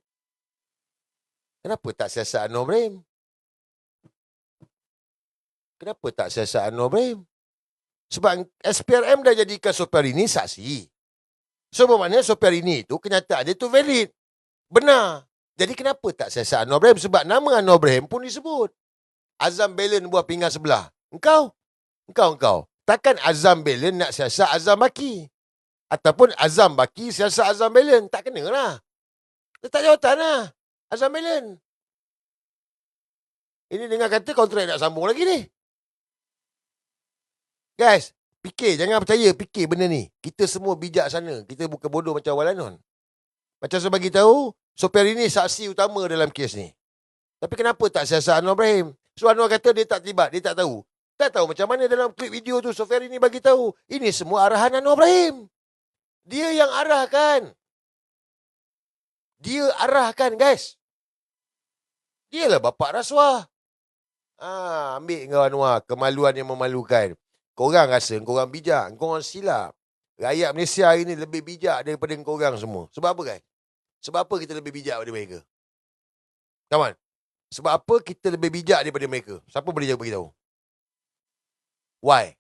kenapa tak siasat Anwar Ibrahim? Kenapa tak siasat Anwar Ibrahim? Sebab SPRM dah jadikan Sofia Rini saksi. So, bermakna Sofia Rini itu kenyataan dia tu valid. Benar. Jadi kenapa tak siasat Anwar Ibrahim? Sebab nama Anwar Ibrahim pun disebut. Azam Belen buah pinggan sebelah. Engkau. Takkan Azam Belen nak siasat Azam Baki. Ataupun Azam Baki siasat Azam Belen. Tak kena lah. Letak jawatan lah. Azam Belen. Ini dengar kata kontrak nak sambung lagi ni. Guys, fikir. Jangan percaya. Fikir benda ni. Kita semua bijak sana. Kita bukan bodoh macam Walanon. Macam saya bagi tahu, Sofia Rini saksi utama dalam kes ni. Tapi kenapa tak siasat Anwar Ibrahim? So Anwar kata dia tak terlibat, dia tak tahu. Tak tahu macam mana dalam klip video tu Sofia Rini bagi tahu. Ini semua arahan Anwar Ibrahim. Dia yang arahkan. Dia arahkan guys. Dialah bapak rasuah. Ambil kau Anwar, kemaluan yang memalukan. Korang rasa korang bijak, korang silap. Rakyat Malaysia hari ni lebih bijak daripada korang semua. Sebab apa guys? Sebab apa kita lebih bijak daripada mereka? Come on. Sebab apa kita lebih bijak daripada mereka? Siapa boleh beritahu? Why?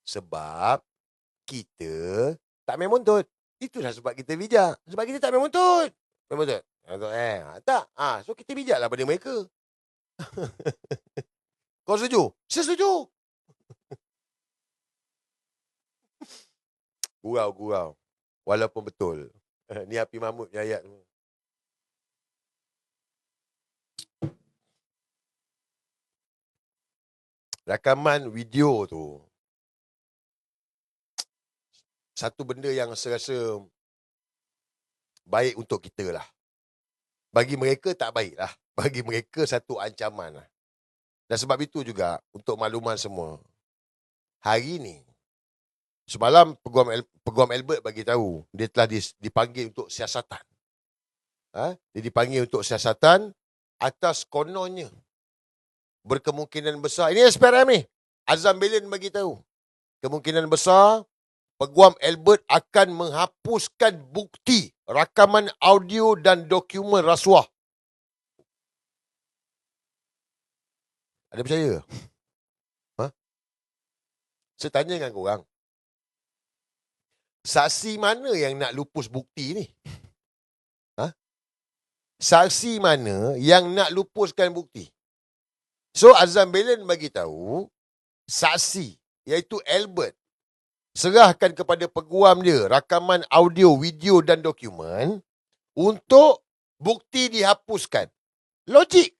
Sebab kita tak main montut. Itulah sebab kita bijak. Sebab kita tak main montut. Main montut? Tak. So kita bijaklah pada mereka. Kau setuju? Saya setuju. Gurau. Walaupun betul. Ni Api Mahmud punya ayat tu. Rakaman video tu. Satu benda yang saya rasa baik untuk kita lah. Bagi mereka tak baik lah. Bagi mereka satu ancaman lah. Dan sebab itu juga, untuk makluman semua, hari ni, semalam Peguam Albert bagi tahu dia telah dipanggil untuk siasatan. Dia dipanggil untuk siasatan atas kononnya berkemungkinan besar. Ini SPRM ni. Azam Belen bagi tahu. Kemungkinan besar Peguam Albert akan menghapuskan bukti rakaman audio dan dokumen rasuah. Ada percaya? Saya tanya dengan korang. Saksi mana yang nak lupus bukti ni? saksi mana yang nak lupuskan bukti. So Azam Belen bagi tahu saksi iaitu Albert serahkan kepada peguam dia rakaman audio, video dan dokumen untuk bukti dihapuskan. Logik.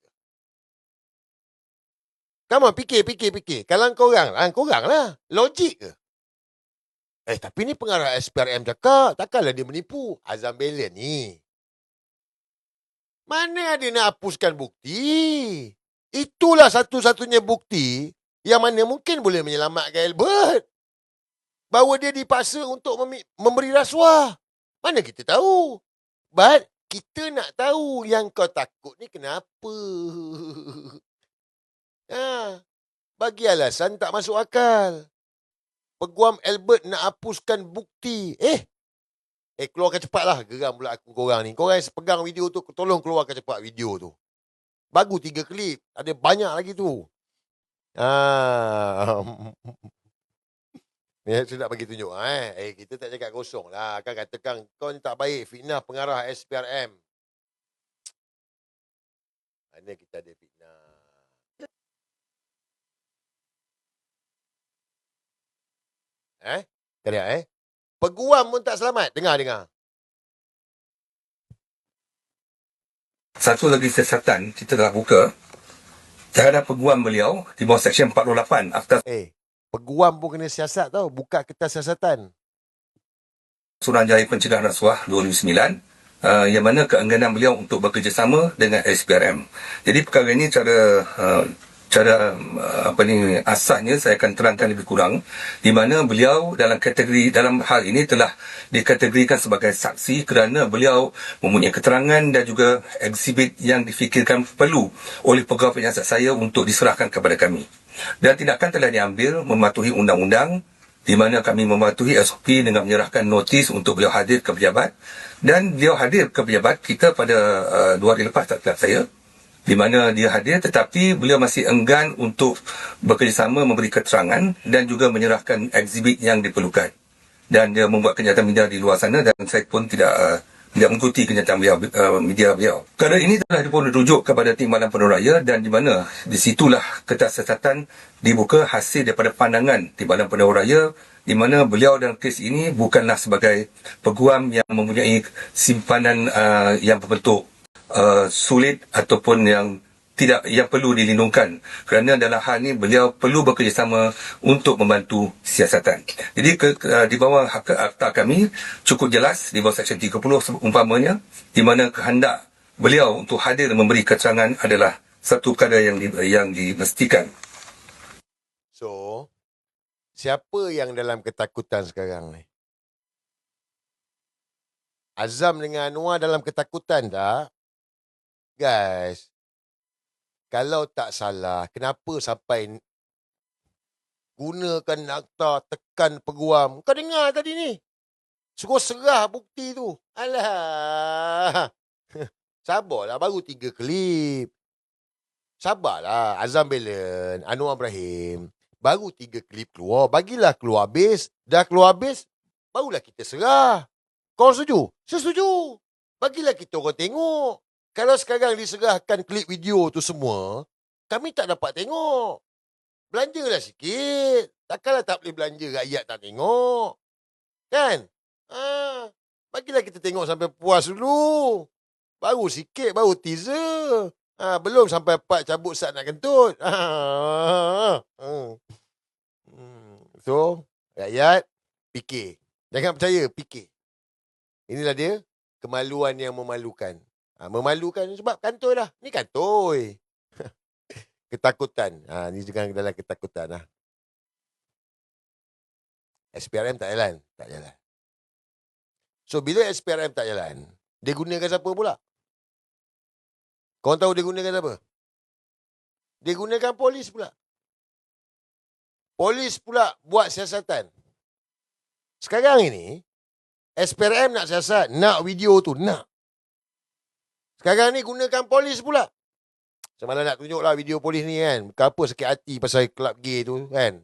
Come on, fikir. Kalau korang lah. Logik ke? Tapi ni pengarah SPRM cakap, takkanlah dia menipu. Azam Belen ni. Mana ada nak hapuskan bukti? Itulah satu-satunya bukti yang mana mungkin boleh menyelamatkan Albert. Bahawa dia dipaksa untuk memberi rasuah. Mana kita tahu? But kita nak tahu yang kau takut ni kenapa. Bagi alasan tak masuk akal. Peguam Albert nak hapuskan bukti. Keluarkan cepatlah. Geram pula aku korang ni. Korang yang pegang video tu, tolong keluarkan cepat video tu. Bagus 3 klip. Ada banyak lagi tu. Saya nak bagi tunjuk. Kita tak cakap kosong lah. Kan katakan kau ni tak baik. Fitnah pengarah SPRM. Mana kita ada fitnah. Peguam pun tak selamat. Dengar. Satu lagi siasatan kita telah buka terhadap peguam beliau di bawah Seksyen 48 Akta Peguam pun kena siasat tau. Buka kertas siasatan. Suruhanjaya Pencegahan Rasuah 2009 yang mana keengganan beliau untuk bekerjasama dengan SPRM. Jadi perkara ini cara asasnya saya akan terangkan lebih kurang, di mana beliau dalam hal ini telah dikategorikan sebagai saksi kerana beliau mempunyai keterangan dan juga eksibit yang difikirkan perlu oleh pegawai penyiasat saya untuk diserahkan kepada kami. Dan tindakan telah diambil mematuhi undang-undang, di mana kami mematuhi SOP dengan menyerahkan notis untuk beliau hadir ke pejabat, dan beliau hadir ke pejabat kita pada 2 hari lepas, tak silap saya, di mana dia hadir tetapi beliau masih enggan untuk bekerjasama memberi keterangan dan juga menyerahkan eksibit yang diperlukan. Dan dia membuat kenyataan media di luar sana dan saya pun tidak mengikuti kenyataan media beliau. Perkara ini telah pun dirujuk kepada Timbalan Penuh-Raya dan di mana di situlah kertas siasatan dibuka hasil daripada pandangan Timbalan Penuh-Raya, di mana beliau dalam kes ini bukanlah sebagai peguam yang mempunyai simpanan yang berbentuk sulit ataupun yang perlu dilindungkan, kerana dalam hal ini beliau perlu bekerjasama untuk membantu siasatan. Jadi di bawah akta kami cukup jelas di bawah Seksyen 30 umpamanya, di mana kehendak beliau untuk hadir memberi keterangan adalah satu perkara yang dimestikan. So, siapa yang dalam ketakutan sekarang ni? Azam dengan Anwar dalam ketakutan tak? Guys, kalau tak salah, kenapa sampai gunakan akta tekan peguam? Kau dengar tadi ni? Suruh serah bukti tu. Alah. Sabarlah, baru 3 klip. Sabarlah, Azam Belen, Anwar Ibrahim. Baru 3 klip keluar. Bagilah keluar habis. Dah keluar habis, barulah kita serah. Kau setuju? Saya setuju. Bagilah kita orang tengok. Kalau sekarang diserahkan klip video tu semua, kami tak dapat tengok. Belanjalah sikit. Takkanlah tak boleh belanja, rakyat tak tengok. Kan? Bagilah kita tengok sampai puas dulu. Baru sikit, baru teaser. Belum sampai part cabut sat nak kentut. So, rakyat, fikir. Jangan percaya, fikir. Inilah dia, kemaluan yang memalukan. Memalukan sebab kantoi dah. Ni kantoi. Ketakutan. Ni juga dalam ketakutan lah. SPRM tak jalan. Tak jalan. So, bila SPRM tak jalan, dia gunakan siapa pula? Korang tahu dia gunakan siapa? Dia gunakan polis pula. Polis pula buat siasatan. Sekarang ini, SPRM nak siasat, nak video tu, nak. Sekarang ni gunakan polis pula. Semalam nak tunjuklah video polis ni kan. Kenapa sakit hati pasal kelab gay tu kan.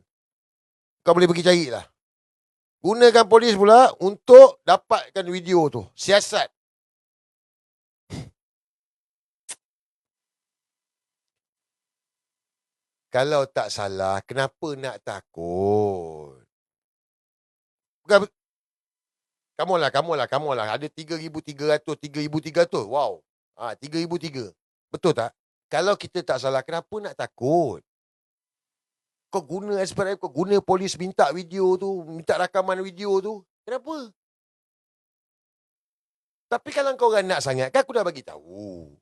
Kau boleh pergi carilah. Gunakan polis pula untuk dapatkan video tu. Siasat. Kalau tak salah, kenapa nak takut? Bukan, kamu lah. Ada 3,300, 3,300. Wow. 3,300. Betul tak? Kalau kita tak salah, kenapa nak takut? Kau guna SPRM, kau guna polis minta video tu, minta rakaman video tu. Kenapa? Tapi kalau kau orang nak sangat, kan aku dah bagi tahu.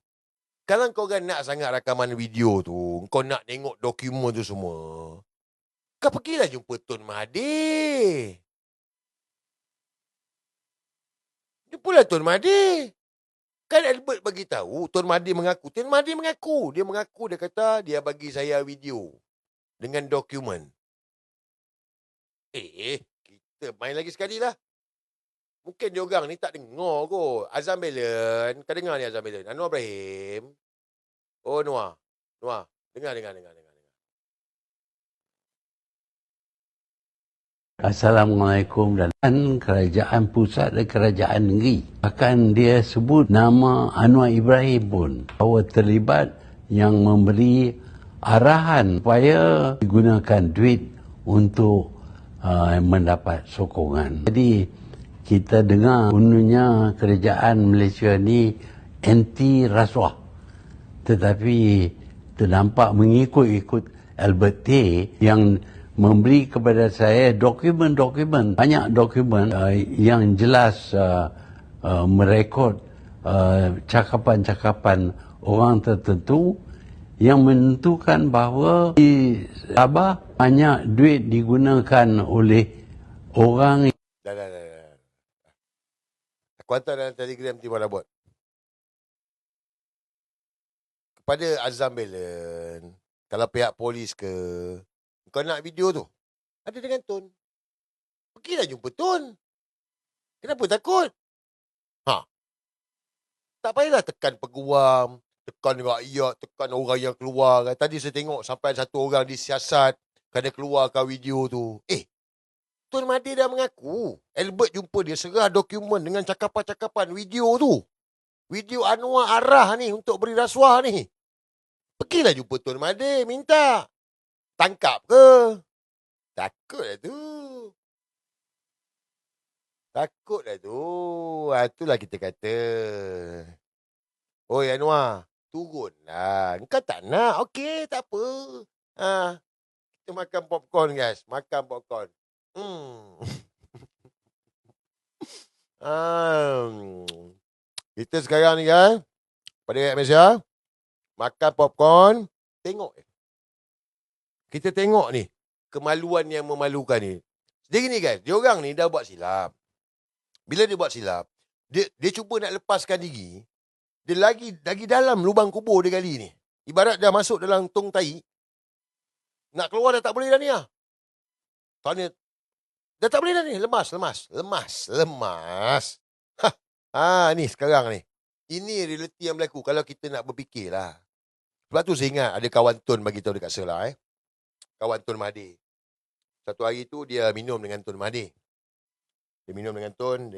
Kalau kau orang nak sangat rakaman video tu, kau nak tengok dokumen tu semua, kau pergilah jumpa Tun Mahathir. Jumpalah Tun Mahathir. Kan Albert bagi tahu, Tun Mahathir mengaku. Dia kata dia bagi saya video dengan dokumen. Kita main lagi sekali lah. Mungkin dia orang ni tak dengar kot. Azam Belen. Kau dengar ni Azam Belen? Anwar Ibrahim. Oh, Noah. Dengar. Assalamualaikum dan kerajaan pusat dan kerajaan negeri. Bahkan dia sebut nama Anwar Ibrahim pun. Bahawa terlibat yang memberi arahan supaya digunakan duit untuk mendapat sokongan. Jadi, kita dengar unurnya kerajaan Malaysia ni anti rasuah. Tetapi ternampak mengikut-ikut Albert T yang memberi kepada saya dokumen-dokumen, banyak dokumen yang jelas merekod cakapan-cakapan orang tertentu yang menentukan bahawa di Sabah banyak duit digunakan oleh orang. Dah. Aku hantar dalam Telegram Timur Labot. Kepada Azam Belen, kalau pihak polis ke, kau nak video tu, ada dengan Tun. Pergilah jumpa Tun. Kenapa takut? Tak payahlah tekan peguam, tekan rakyat, tekan orang yang keluar. Tadi saya tengok sampai satu orang disiasat kerana keluarkan video tu. Tun Mahathir dah mengaku. Albert jumpa dia, serah dokumen dengan cakapan-cakapan video tu. Video Anwar arah ni untuk beri rasuah ni. Pergilah jumpa Tun Mahathir, minta. Tangkap ke? Takutlah tu. Itulah kita kata. Oi Anwar, turunlah. Engkau tak nak? Okey, tak apa. Kita makan popcorn guys. Kita sekarang ni kan, pada rakyat Malaysia, makan popcorn, tengok. Kita tengok ni, kemaluan yang memalukan ni. Jadi ni guys, dia orang ni dah buat silap. Bila dia buat silap, dia cuba nak lepaskan diri, dia lagi dalam lubang kubur dia kali ni. Ibarat dah masuk dalam tong tai, nak keluar dah tak boleh dah ni lah. Soalnya, dah tak boleh dah ni. Lemas. Ni sekarang ni. Ini realiti yang berlaku kalau kita nak berfikir lah. Sebab tu saya ingat ada kawan Tun bagi tahu dekat Serlah. Kawan Tun Mahathir. Satu hari tu dia minum dengan Tun Mahathir. Dia minum dengan Tun.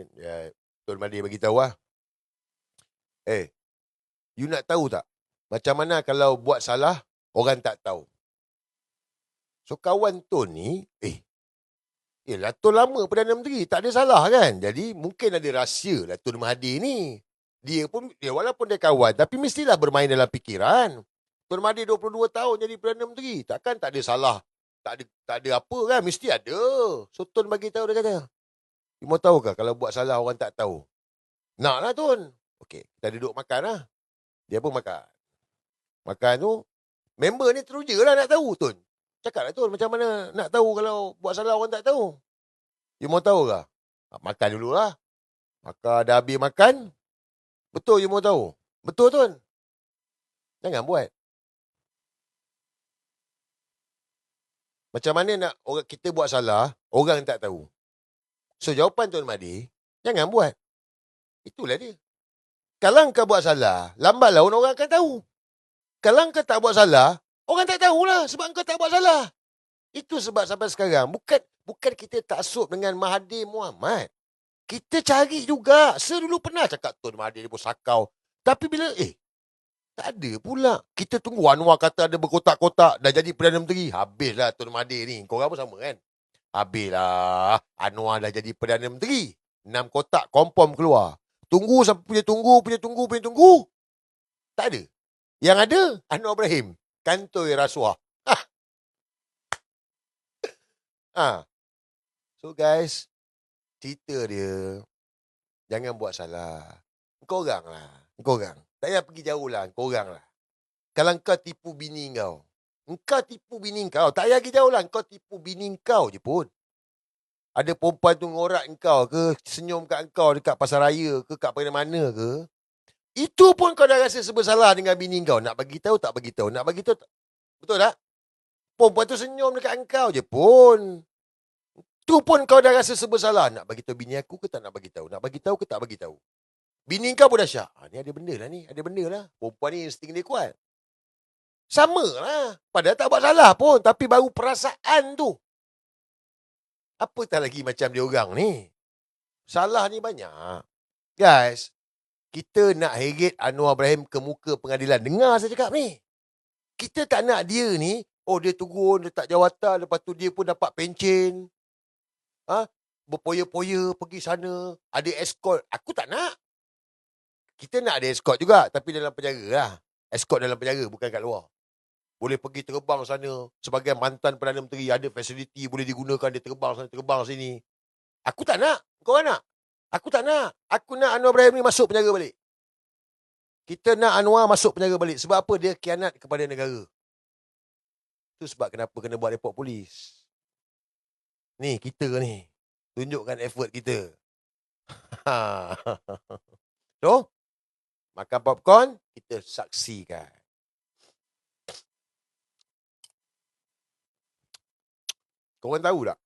Tun Mahathir bagi tahu lah. You nak tahu tak? Macam mana kalau buat salah, orang tak tahu. So kawan Tun ni, Yelah, Tun lama Perdana Menteri, tak ada salah kan? Jadi, mungkin ada rahsia lah Tun Mahathir ni. Dia walaupun dia kawan, tapi mestilah bermain dalam fikiran. Tun Mahathir 22 tahun jadi Perdana Menteri. Takkan tak ada salah. Tak ada apa kan? Mesti ada. So, Tun bagi tahu, dia kata, you mau tahu ke kalau buat salah orang tak tahu? Nak lah Tun. Okey, kita duduk makan lah. Dia pun makan. Makan tu, member ni teruja lah nak tahu Tun. Cakap lah Tun, macam mana nak tahu kalau buat salah orang tak tahu? You mau tahu ke? Makan dululah. Maka dah habis makan. Betul you mau tahu? Betul Tun. Jangan buat. Macam mana nak kita buat salah, orang tak tahu? So jawapan Tun Mahathir, jangan buat. Itulah dia. Kalau kau buat salah, lambat laun orang akan tahu. Kalau kau tak buat salah, orang tak tahulah sebab kau tak buat salah. Itu sebab sampai sekarang, bukan kita taksub dengan Mahathir Mohamad. Kita cari juga. Saya dulu pernah cakap Tun Mahathir dia pun sakau. Tapi bila, Tak ada pula. Kita tunggu Anwar kata ada berkotak-kotak, dah jadi Perdana Menteri. Habislah Tun Mahathir ni. Korang pun sama kan? Habislah. Anwar dah jadi Perdana Menteri. 6 kotak confirm keluar. Tunggu sampai punya tunggu. Tak ada. Yang ada, Anwar Ibrahim. Kantoi rasuah. So guys, cerita dia, jangan buat salah. Korang lah. Tak payah pergi jauh lah. Korang lah. Kalau kau tipu bini kau. Engkau tipu bini kau. Tak payah pergi jauh lah. Kau tipu bini kau je pun. Ada perempuan tu ngorak engkau ke, senyum kat engkau dekat pasar raya ke, kat mana-mana ke. Itu pun kau dah rasa bersalah dengan bini kau. Nak bagi tahu tak bagi tahu. Nak bagi tahu tak. Betul tak? Perempuan tu senyum dekat engkau je pun. Tu pun kau dah rasa bersalah. Nak bagi tahu bini aku ke tak nak bagi tahu? Nak bagi tahu ke tak bagi tahu? Bini kau pun dah syak. Ni ada benda lah ni. Ada benda lah. Perempuan ni insting dia kuat. Sama lah. Padahal tak buat salah pun. Tapi baru perasaan tu. Apa tak lagi macam dia orang ni? Salah ni banyak. Guys, kita nak heret Anwar Ibrahim ke muka pengadilan. Dengar saya cakap ni. Kita tak nak dia ni, dia turun, letak jawatan, lepas tu dia pun dapat pencen. Berpoya-poya pergi sana. Ada escort. Aku tak nak. Kita nak ada escort juga, tapi dalam penjara lah. Escort dalam penjara, bukan kat luar. Boleh pergi terbang sana. Sebagai mantan Perdana Menteri, ada fasiliti boleh digunakan. Dia terbang sana, terbang sini. Aku tak nak. Kau nak? Aku tak nak. Aku nak Anwar Ibrahim ni masuk penjara balik. Kita nak Anwar masuk penjara balik. Sebab apa? Dia khianat kepada negara. Itu sebab kenapa kena buat report polis. Ni, kita ni. Tunjukkan effort kita. So, makan popcorn, kita saksikan. Korang tahu tak?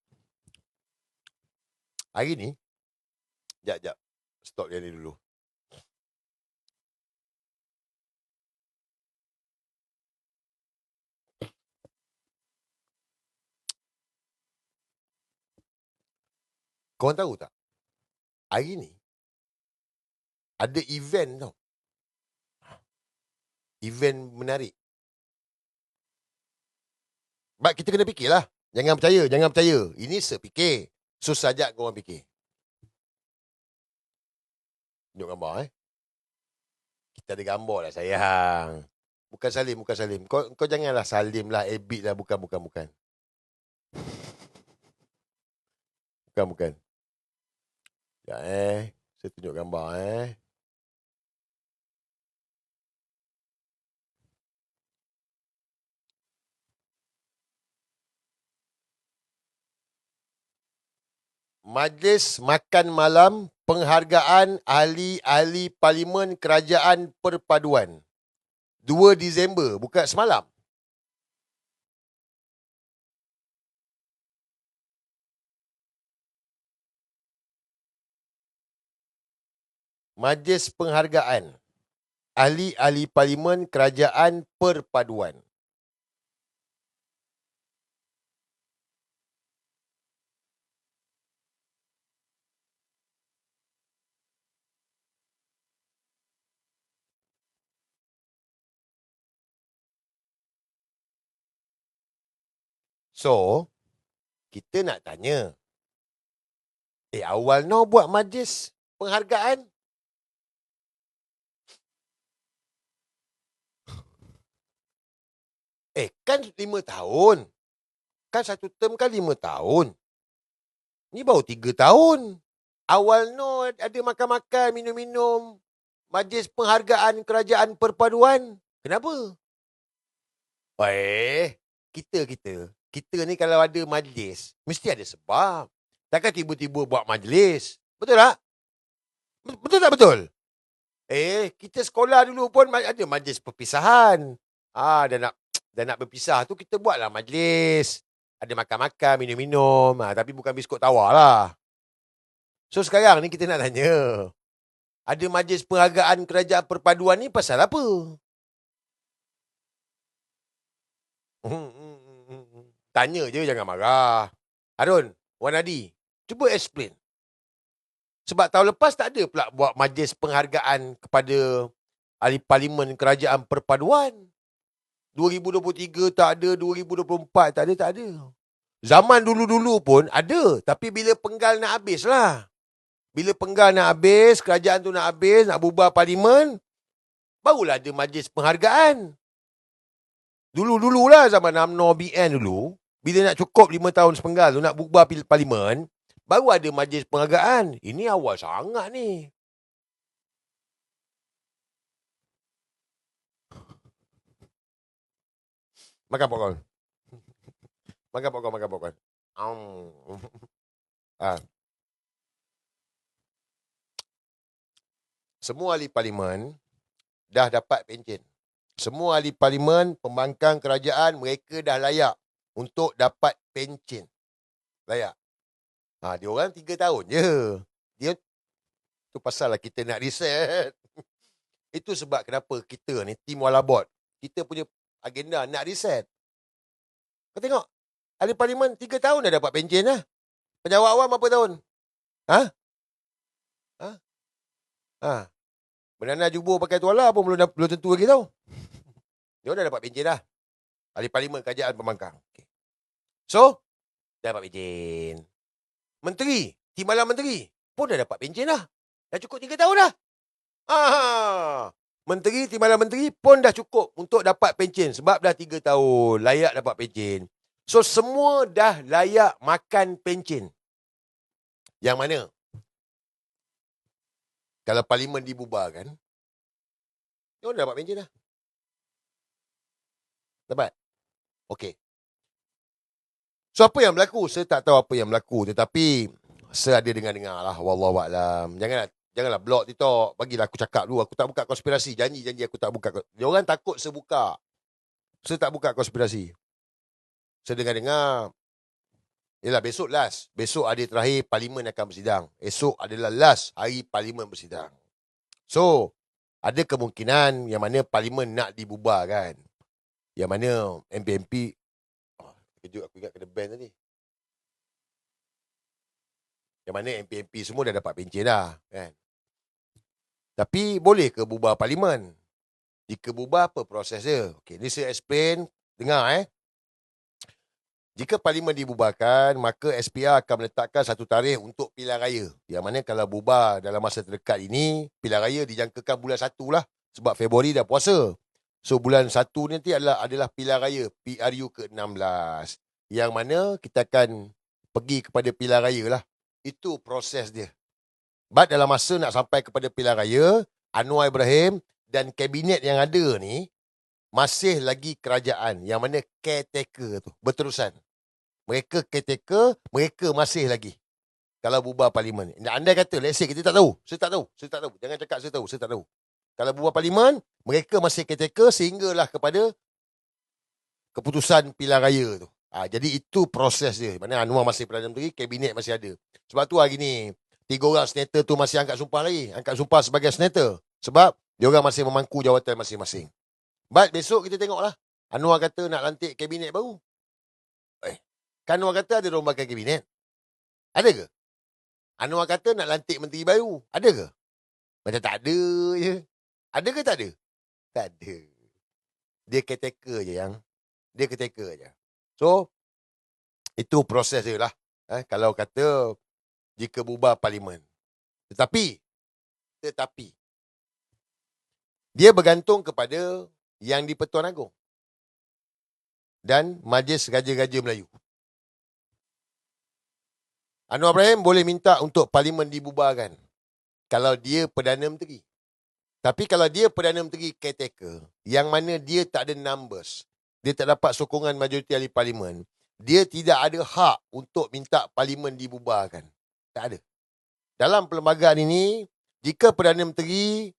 Hari ni, Jap. Stop dia ni dulu. Korang tahu tak? Hari ni, ada event tau. Event menarik. Sebab kita kena fikirlah. Jangan percaya. Ini sepikir. Susah je korang fikir. Tunjuk gambar Kita ada gambar lah sayang. Bukan Salim. Kau janganlah Salim lah, Abid lah. Bukan. Bukan. Ya saya tunjuk gambar Majlis Makan Malam Penghargaan Ahli-Ahli Parlimen Kerajaan Perpaduan. 2 Disember, bukan semalam. Majlis Penghargaan Ahli-Ahli Parlimen Kerajaan Perpaduan. So, kita nak tanya. Awal buat majlis penghargaan? Kan 5 tahun. Kan 1 term kan 5 tahun. Ni baru 3 tahun. Awal ada makan-makan, minum-minum. Majlis Penghargaan Kerajaan Perpaduan. Kenapa? Kita ni kalau ada majlis, mesti ada sebab. Takkan tiba-tiba buat majlis. Betul tak? Betul tak betul? Kita sekolah dulu pun ada majlis perpisahan. Dah nak berpisah tu, kita buatlah majlis. Ada makan-makan, minum-minum. Tapi bukan biskut tawar lah. So sekarang ni kita nak tanya. Ada majlis penghargaan kerajaan perpaduan ni pasal apa? Tanya je, jangan marah. Harun, Wan Hadi, cuba explain. Sebab tahun lepas tak ada pula buat majlis penghargaan kepada ahli parlimen kerajaan perpaduan. 2023 tak ada, 2024 tak ada. Zaman dulu-dulu pun ada, tapi bila penggal nak habis lah. Bila penggal nak habis, kerajaan tu nak habis, nak bubar parlimen, barulah ada majlis penghargaan. Dulu-dulu lah zaman UMNO BN dulu, bila nak cukup 5 tahun sepenggal tu, nak bubar parlimen, baru ada majlis penghargaan. Ini awal sangat ni. Makan popcorn. Makan popcorn. Semua ahli parlimen dah dapat pencen. Semua ahli parlimen, pembangkang kerajaan, mereka dah layak untuk dapat pencen. Layak. Dia orang 3 tahun je. Dia tu pasal lah kita nak reset. Itu sebab kenapa kita ni, tim Walabot, kita punya agenda nak reset. Kau tengok, ahli parlimen 3 tahun dah dapat pencen lah. Pejabat awam berapa tahun? Bernana jubur pakai tuala pun belum tentu lagi tau. Dia dah dapat pencen dah. Ahli parlimen kerajaan pembangkang. Okay. So, dah dapat pencen. Menteri, timbalan menteri pun dah dapat pencen dah. Dah cukup 3 tahun dah. Menteri, timbalan menteri pun dah cukup untuk dapat pencen. Sebab dah 3 tahun layak dapat pencen. So, semua dah layak makan pencen. Yang mana? Kalau parlimen dibubarkan, dia dah dapat pencen dah. Dapat? Okey. So, apa yang berlaku? Saya tak tahu apa yang berlaku. Tetapi, saya ada dengar-dengar lah. Wallahualam. Janganlah blog TikTok. Bagilah aku cakap dulu. Aku tak buka konspirasi. Janji aku tak buka. Dia orang takut saya buka. Saya tak buka konspirasi. Saya dengar-dengar. Yelah, besok last. Besok hari terakhir parlimen akan bersidang. Esok adalah last hari parlimen bersidang. So, ada kemungkinan yang mana parlimen nak dibubarkan. Yang mana MP-MP, kejut aku ingat kena ban tadi. Yang mana MP-MP semua dah dapat pencen dah. Kan? Tapi boleh ke bubar parlimen? Jika bubar, apa proses dia? Okay, ni saya explain. Dengar Jika parlimen dibubarkan, maka SPR akan meletakkan satu tarikh untuk pilihan raya. Yang mana kalau bubar dalam masa terdekat ini, pilihan raya dijangkakan bulan 1 lah. Sebab Februari dah puasa. So, bulan 1 nanti adalah pilihan raya PRU ke-16. Yang mana kita akan pergi kepada pilihan raya lah. Itu proses dia. But dalam masa nak sampai kepada pilihan raya, Anwar Ibrahim dan kabinet yang ada ni, masih lagi kerajaan. Yang mana caretaker tu. Berterusan. Mereka caretaker, mereka masih lagi. Kalau bubar parlimen. Andai kata, let's say kita tak tahu. Saya tak tahu. Jangan cakap saya tak tahu. Kalau bubar parlimen, mereka masih caretaker sehinggalah kepada keputusan pilihan raya tu. Jadi itu proses dia. Mana Anwar masih Perdana Menteri, kabinet masih ada. Sebab tu hari ni, 3 orang senator tu masih angkat sumpah lagi. Angkat sumpah sebagai senator. Sebab dia orang masih memangku jawatan masing-masing. But besok kita tengoklah. Anwar kata nak lantik kabinet baru. Kan Anwar kata ada rombakan kabinet? Ada ke? Anwar kata nak lantik menteri baru? Ada ke? Macam tak ada je. Ada ke tak ada? Tak ada. Dia caretaker je yang. Dia caretaker je. So, itu proses dia lah. Kalau kata jika bubar parlimen. Tetapi, dia bergantung kepada yang di Pertuan Agong. Dan Majlis Raja-Raja Melayu. Anwar Ibrahim boleh minta untuk parlimen dibubarkan. Kalau dia Perdana Menteri. Tapi kalau dia Perdana Menteri caretaker, yang mana dia tak ada numbers, dia tak dapat sokongan majoriti ahli parlimen, dia tidak ada hak untuk minta parlimen dibubarkan. Tak ada. Dalam perlembagaan ini, jika Perdana Menteri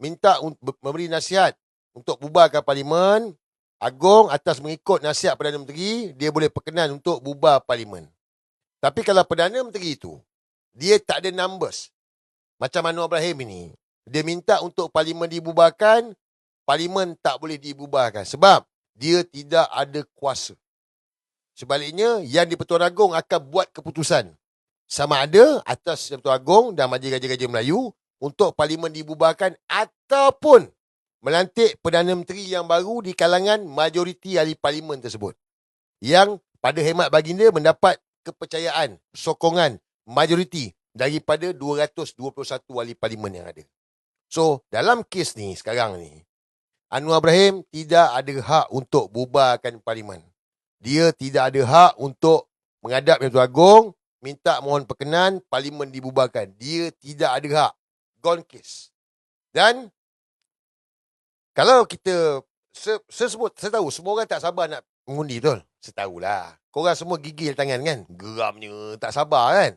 minta memberi nasihat untuk bubarkan parlimen, Agong atas mengikut nasihat Perdana Menteri, dia boleh perkenan untuk bubar parlimen. Tapi kalau Perdana Menteri itu, dia tak ada numbers. Macam Anwar Ibrahim ini, dia minta untuk parlimen dibubarkan, parlimen tak boleh dibubarkan. Sebab dia tidak ada kuasa. Sebaliknya, yang di Pertuan Agong akan buat keputusan. Sama ada atas Pertuan Agong dan Majlis Raja-Raja Melayu untuk parlimen dibubarkan ataupun melantik Perdana Menteri yang baru di kalangan majoriti ahli parlimen tersebut. Yang pada hemat baginda mendapat kepercayaan, sokongan majoriti daripada 221 ahli parlimen yang ada. So, dalam kes ni sekarang ni, Anwar Ibrahim tidak ada hak untuk bubarkan parlimen. Dia tidak ada hak untuk menghadap Yang Agung, minta mohon perkenan, parlimen dibubarkan. Dia tidak ada hak. Gone case. Dan kalau kita, saya tahu semua orang tak sabar nak mengundi, betul? Saya tahulah. Korang semua gigil tangan kan? Geramnya, tak sabar kan?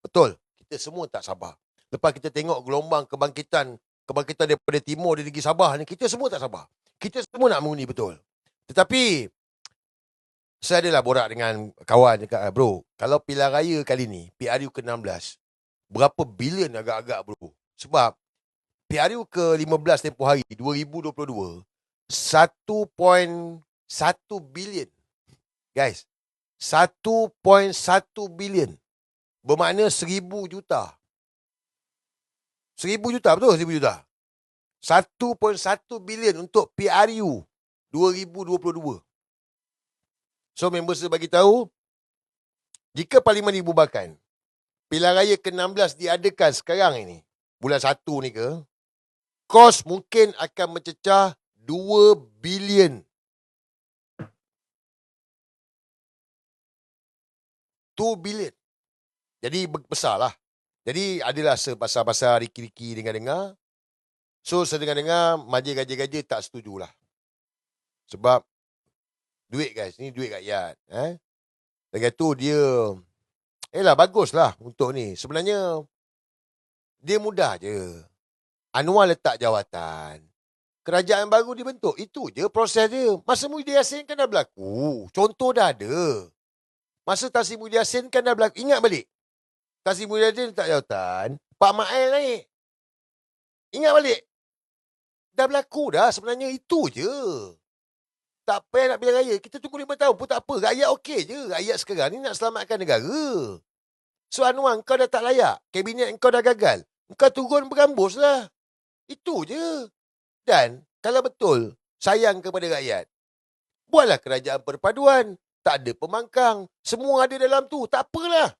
Betul. Kita semua tak sabar. Lepas kita tengok gelombang kebangkitan daripada timur di negeri Sabah ni, kita semua tak sabar. Kita semua nak mengundi, betul. Tetapi, saya adalah borak dengan kawan cakap, bro, kalau pilihan raya kali ni, PRU ke-16, berapa bilion agak-agak, bro? Sebab, PRU ke-15 tempoh hari, 2022, 1.1 bilion. Guys, 1.1 bilion. Bermakna 1,000 juta. 1,000 juta, betul? 1,000 juta. 1.1 bilion untuk PRU 2022. So, member saya bagi tahu, jika parlimen dibubarkan, pilihan raya ke-16 diadakan sekarang ini, bulan 1 ni ke, kos mungkin akan mencecah 2 bilion. 2 bilion. Jadi, besarlah. Jadi, adalah pasal-pasal riki-riki dengar-dengar. So, saya dengar-dengar, majlis gaji-gaji tak setujulah. Sebab, duit guys, ni duit rakyat. Lagi tu dia, baguslah untuk ni. Sebenarnya, dia mudah je. Anwar letak jawatan. Kerajaan baru dibentuk. Itu je proses dia. Masa Muhyiddin Yassin kan dah berlaku. Contoh dah ada. Masa Tan Sri Muhyiddin Yassin kan dah berlaku. Ingat balik. Tan Sri Muhyiddin Yassin letak jawatan. Pak Mael naik. Ingat balik. Dah berlaku dah. Sebenarnya itu je. Tak payah nak pilihan raya. Kita tunggu 5 tahun pun tak apa. Rakyat okey je. Rakyat sekarang ni nak selamatkan negara. So Anwar, kau dah tak layak. Kabinet kau dah gagal. Kau turun berambus lah. Itu je. Dan kalau betul sayang kepada rakyat, buatlah kerajaan perpaduan. Tak ada pemangkang. Semua ada dalam tu. Tak apalah.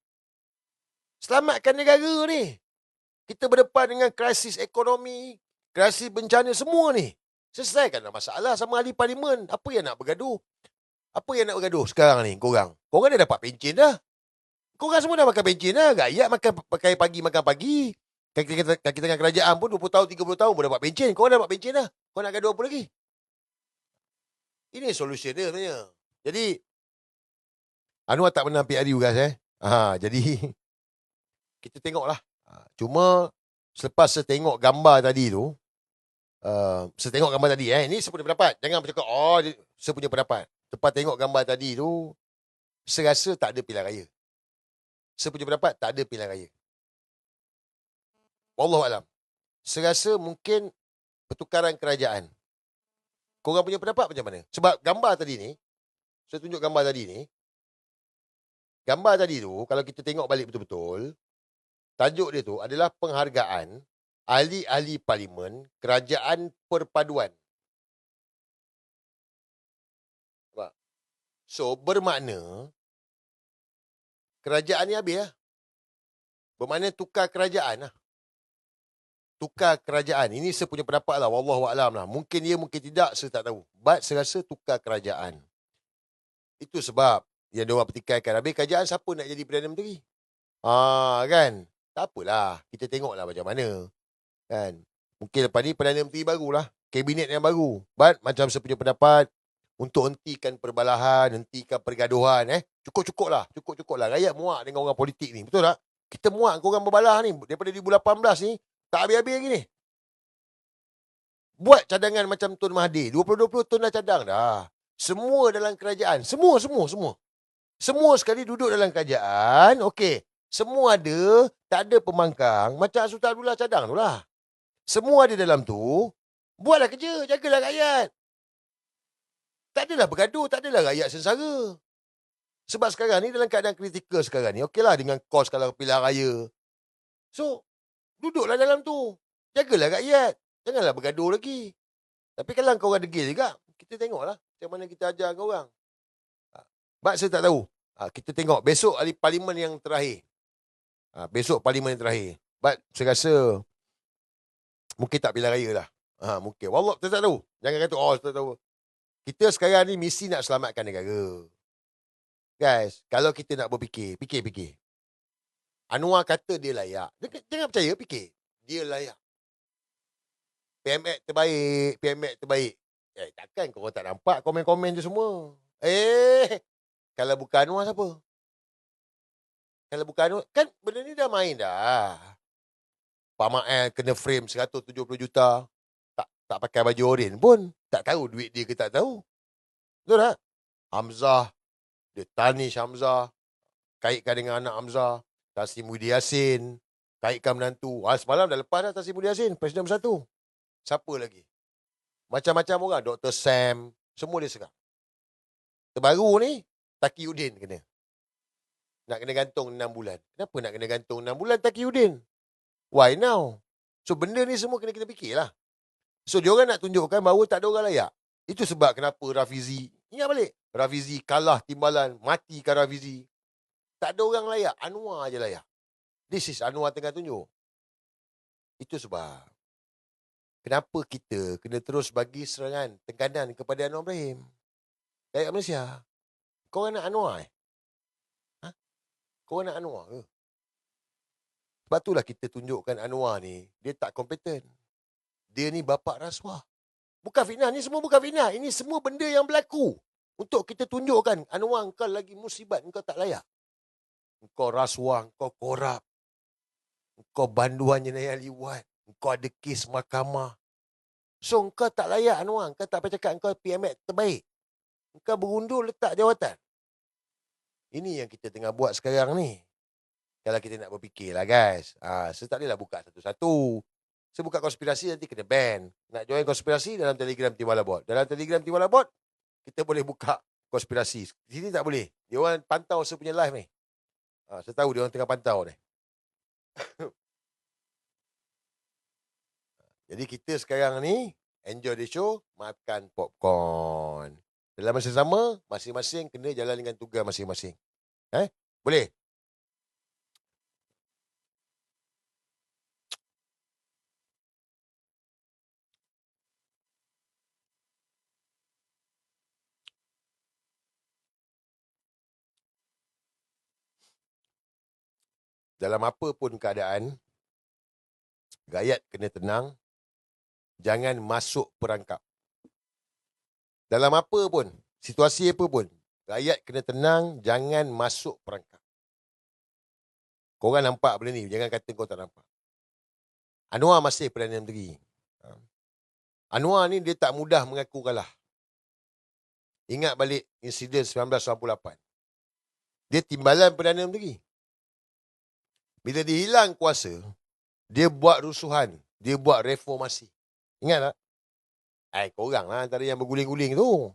Selamatkan negara ni. Kita berdepan dengan krisis ekonomi, krisis bencana semua ni. Selesaikanlah masalah sama ahli parlimen. Apa yang nak bergaduh? Apa yang nak bergaduh sekarang ni korang? Korang dah dapat pencen dah. Korang semua dah makan pencen dah. Rakyat pakai pagi makan pagi. Kita dengan kerajaan pun 20 tahun, 30 tahun pun dapat pencen. Korang dah dapat pencen dah. Korang nak gaduh apa lagi? Ini solution dia sebenarnya. Jadi, Anwar tak menang PRU guys jadi, kita tengoklah. Cuma, selepas saya tengok gambar tadi tu, ini saya punya pendapat. Jangan bercakap, saya punya pendapat. Lepas tengok gambar tadi tu, saya rasa tak ada pilihan raya. Saya punya pendapat, tak ada pilihan raya. Wallahualam. Saya rasa mungkin pertukaran kerajaan. Korang punya pendapat macam mana? Sebab gambar tadi ni, saya tunjuk gambar tadi ni, gambar tadi tu, kalau kita tengok balik betul-betul, tajuk dia tu adalah penghargaan ahli-ahli parlimen kerajaan perpaduan. So, bermakna kerajaan ni habis lah. Bermakna tukar kerajaan lah. Tukar kerajaan. Ini saya punya pendapat lah. Wallahualam lah. Mungkin dia, mungkin tidak. Saya tak tahu. But saya rasa tukar kerajaan. Itu sebab yang diorang pertikaikan. Habis kerajaan siapa nak jadi Perdana Menteri? Kan? Tak apalah. Kita tengoklah macam mana. Kan? Mungkin lepas ni Perdana Menteri barulah. Kabinet yang baru. But macam saya punya pendapat, untuk hentikan perbalahan, hentikan pergaduhan. Cukup-cukup lah. Rakyat muak dengan orang politik ni. Betul tak? Kita muak dengan orang berbalah ni. Daripada 2018 ni, tak habis-habis lagi ni. Buat cadangan macam Tun Mahathir. 2020 Tun dah cadang dah. Semua dalam kerajaan. Semua. Semua sekali duduk dalam kerajaan. Okey. Semua ada. Tak ada pemangkang. Macam Sultan Abdullah cadang tu lah. Semua ada dalam tu. Buatlah kerja. Jagalah rakyat. Tak adalah bergaduh. Tak adalah rakyat sengsara. Sebab sekarang ni dalam keadaan kritikal sekarang ni. Okeylah dengan kos kalau pilihan raya. So, duduklah dalam tu. Jagalah rakyat. Janganlah bergaduh lagi. Tapi kalau kau orang degil juga, kita tengoklah macam mana kita ajar kau orang. Sebab saya tak tahu. Kita tengok besok hari parlimen yang terakhir. Besok parlimen yang terakhir. Sebab saya rasa mungkin tak pilihan raya lah. Mungkin. Wallah, saya tak tahu. Jangan kata, saya tak tahu. Kita sekarang ni mesti nak selamatkan negara. Guys, kalau kita nak berfikir, fikir. Anwar kata dia layak. Jangan percaya, fikir. Dia layak. PMX terbaik. Takkan kau tak nampak komen-komen je semua. Kalau bukan Anwar siapa? Kalau bukan Anwar, kan benda ni dah main dah. Pak Ma'el kena frame 170 juta. Tak pakai baju oren pun. Tak tahu duit dia ke tak tahu. Betul tak? Hamzah. Dia tarnish Hamzah. Kaitkan dengan anak Hamzah. Taslim Budi Yassin. Kaitkan menantu. Semalam dah lepas dah Taslim Budi Yassin. Presiden bersatu. Siapa lagi? Macam-macam orang. Dr. Sam. Semua dia serang. Terbaru ni, Taqiyuddin kena. Nak kena gantung 6 bulan. Kenapa nak kena gantung 6 bulan Taqiyuddin? Why now? So, benda ni semua kena kita fikirlah. So, diorang nak tunjukkan bahawa tak ada orang layak. Itu sebab kenapa Rafizi, ingat balik, Rafizi kalah timbalan, matikan Rafizi. Tak ada orang layak. Anwar je layak. This is Anwar tengah tunjuk. Itu sebab kenapa kita kena terus bagi serangan, tekanan kepada Anwar Ibrahim. Rakyat Malaysia. Kau nak Anwar Kau nak Anwar ke? Sebab itulah kita tunjukkan Anwar ni, dia tak kompeten. Dia ni bapak rasuah. Bukan fitnah. Ni semua bukan fitnah. Ini semua benda yang berlaku. Untuk kita tunjukkan, Anwar kau lagi musibat, kau tak layak. Kau rasuah, kau korap. Kau banduan jenayah liwat. Kau ada kes mahkamah. So, kau tak layak Anwar. Kau tak payah cakap kau PMX terbaik. Kau berundur letak jawatan. Ini yang kita tengah buat sekarang ni. Kalau kita nak berfikirlah guys. Saya tak bolehlah buka satu-satu. Saya buka konspirasi nanti kena ban. Nak join konspirasi dalam Telegram Timbalan Bot. Dalam Telegram Timbalan Bot, kita boleh buka konspirasi. Di sini tak boleh. Dia orang pantau saya punya live ni. Saya tahu dia orang tengah pantau ni. Jadi kita sekarang ni enjoy the show, makan popcorn. Dalam masa sama, masing-masing kena jalan dengan tugas masing-masing. Boleh? Dalam apa pun keadaan, rakyat kena tenang, jangan masuk perangkap. Dalam apa pun, situasi apa pun, rakyat kena tenang, jangan masuk perangkap. Korang nampak benda ni, jangan kata kau tak nampak. Anwar masih Perdana Menteri. Anwar ni dia tak mudah mengaku kalah. Ingat balik insiden 1998. Dia timbalan Perdana Menteri. Bila dia hilang kuasa, dia buat rusuhan, dia buat reformasi. Ingat tak? Korang lah antara yang berguling-guling tu.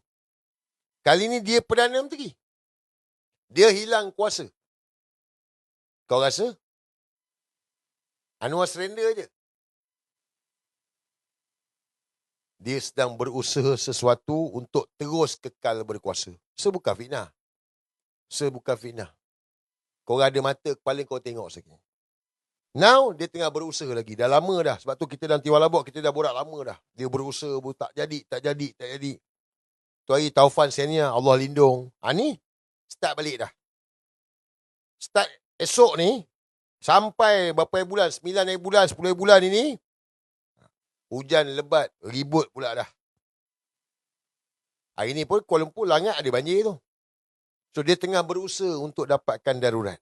Kali ni dia Perdana Menteri. Dia hilang kuasa. Kau rasa? Anwar surrender je. Dia sedang berusaha sesuatu untuk terus kekal berkuasa. Bukan fitnah. Bukan fitnah. Korang ada mata kepala kau tengok sekali. Now, dia tengah berusaha lagi. Dah lama dah. Sebab tu kita dalam Timbalan Bot, kita dah borak lama dah. Dia berusaha, tak jadi. Tu hari Taufan Senior, Allah lindung. Ni, start balik dah. Start esok ni, sampai berapa bulan, 9 bulan, 10 bulan ini, hujan lebat, ribut pula dah. Hari ni pun Kuala Lumpur langat ada banjir tu. So, dia tengah berusaha untuk dapatkan darurat.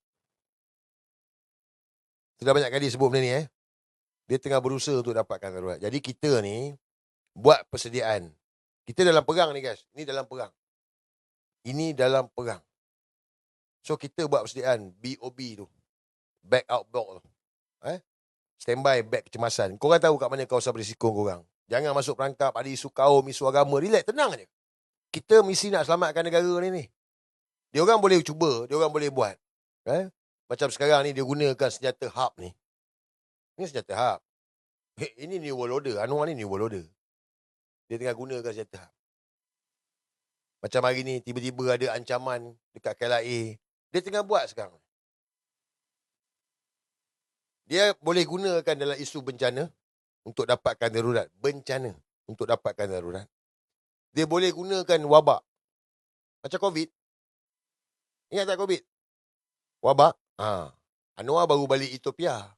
Sudah banyak kali sebut benda ni. Dia tengah berusaha untuk dapatkan darurat. Jadi, kita ni buat persediaan. Kita dalam perang ni, guys. Ini dalam perang. So, kita buat persediaan BOB tu. Back out block tu. Standby back kecemasan. Korang tahu kat mana kawasan berisiko korang. Jangan masuk perangkap, ada isu kaum, isu agama. Relax, tenang je. Kita mesti nak selamatkan negara ni. Dia orang boleh cuba, dia orang boleh buat. Macam sekarang ni dia gunakan senjata HARP ni. Ini senjata HARP. Ini New World Order. Anwar ni New World Order. Dia tengah gunakan senjata. Macam hari ni, tiba-tiba ada ancaman dekat KLIA. Dia tengah buat sekarang. Dia boleh gunakan dalam isu bencana untuk dapatkan darurat. Bencana untuk dapatkan darurat. Dia boleh gunakan wabak. Macam COVID. Ingat tak COVID? Wabak. Anwar baru balik Ethiopia.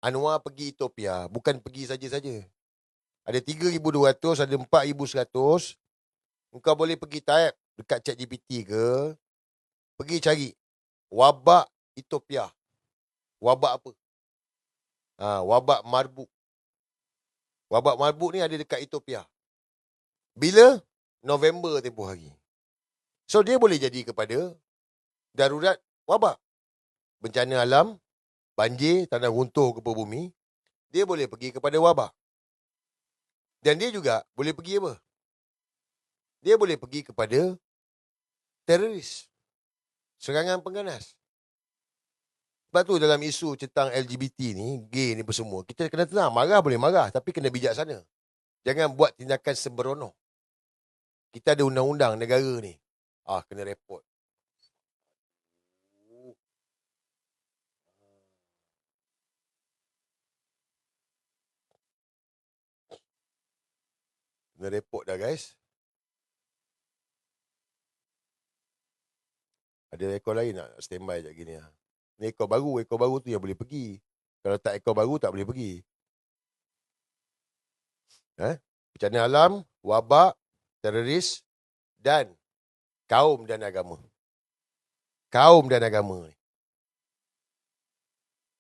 Anwar pergi Ethiopia. Bukan pergi saja-saja. Ada 3,200, ada 4,100. Engkau boleh pergi type dekat ChatGPT ke. Pergi cari. Wabak Ethiopia. Wabak apa? Wabak marbuk. Wabak marbuk ni ada dekat Ethiopia. Bila? November tempoh hari. So, dia boleh jadi kepada darurat wabak. Bencana alam, banjir, tanah runtuh ke bumi. Dia boleh pergi kepada wabak. Dan dia juga boleh pergi apa? Dia boleh pergi kepada teroris. Serangan pengganas. Sebab tu dalam isu tentang LGBT ni, gay ni semua, kita kena tenang. Marah boleh marah, tapi kena bijaksana. Jangan buat tindakan sembrono. Kita ada undang-undang negara ni. Kena report. Kena report dah, guys. Ada ekor lain nak standby sekejap gini. Ni ekor baru tu yang boleh pergi. Kalau tak ekor baru, tak boleh pergi. Bencana alam, wabak, teroris dan kaum dan agama. Kaum dan agama ni.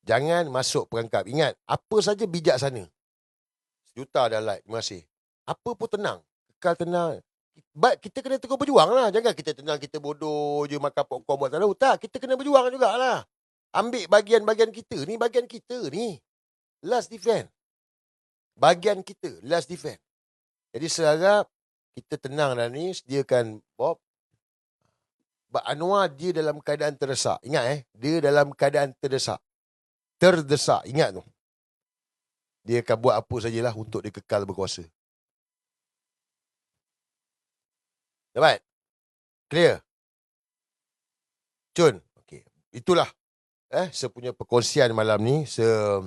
Jangan masuk perangkap. Ingat, apa saja bijaksana. 1 juta dah like. Terima kasih. Apa pun tenang. Kekal tenang. Kita kena terus berjuang lah. Jangan kita tenang, kita bodoh je makan popcorn buat tak tahu. Tak, kita kena berjuang jugalah. Ambil bagian-bagian kita ni, bagian kita ni. Last defend. Bagian kita, last defend. Jadi seharap kita tenang dah ni, sediakan Bob. Anwar dia dalam keadaan terdesak. Ingat dia dalam keadaan terdesak. Terdesak, ingat tu. Dia akan buat apa sajalah untuk dia kekal berkuasa. Dapat? Clear? Cun? Okay. Itulah saya punya perkongsian malam ni. Sudah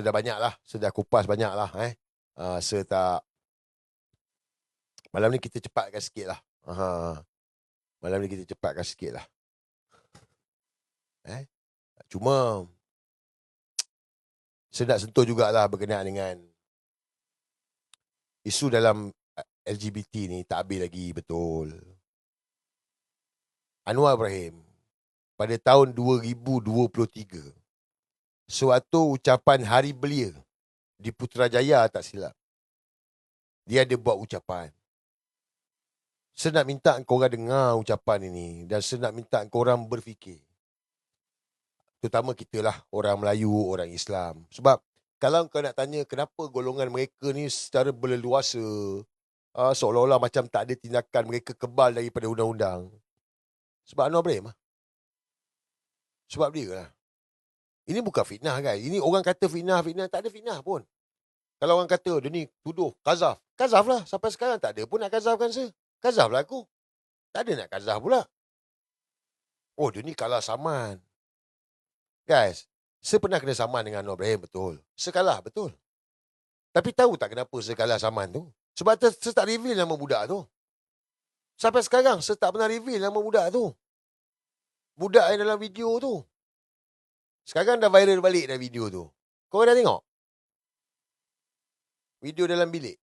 banyak lah. Sudah kupas banyak lah. Malam ni kita cepatkan sikit lah. Malam ni kita cepatkan sikit lah. Cuma saya nak sentuh jugalah berkenaan dengan isu dalam LGBT ni tak habis lagi betul. Anwar Ibrahim pada tahun 2023 suatu ucapan hari belia di Putrajaya tak silap. Dia ada buat ucapan. Saya nak minta korang dengar ucapan ini dan saya nak minta korang berfikir. Terutama kita lah, orang Melayu, orang Islam. Sebab kalau kau nak tanya kenapa golongan mereka ni secara berleluasa, seolah-olah macam tak ada tindakan, mereka kebal daripada undang-undang. Sebab Anwar Ibrahim lah. Sebab dia lah. Ini bukan fitnah guys. Ini orang kata fitnah. Tak ada fitnah pun. Kalau orang kata dia ni tuduh, kazaf. Kazaf lah. Sampai sekarang tak ada pun nak kazafkan saya. Kazaf lah aku. Tak ada nak kazaf pula. Oh dia ni kalah saman. Guys, saya pernah kena saman dengan Anwar Ibrahim, betul. Saya kalah, betul. Tapi tahu tak kenapa saya kalah saman tu? Sebab saya tak reveal nama budak tu. Sampai sekarang, saya tak pernah reveal nama budak tu. Budak yang dalam video tu. Sekarang dah viral balik dah video tu. Kau dah tengok? Video dalam bilik.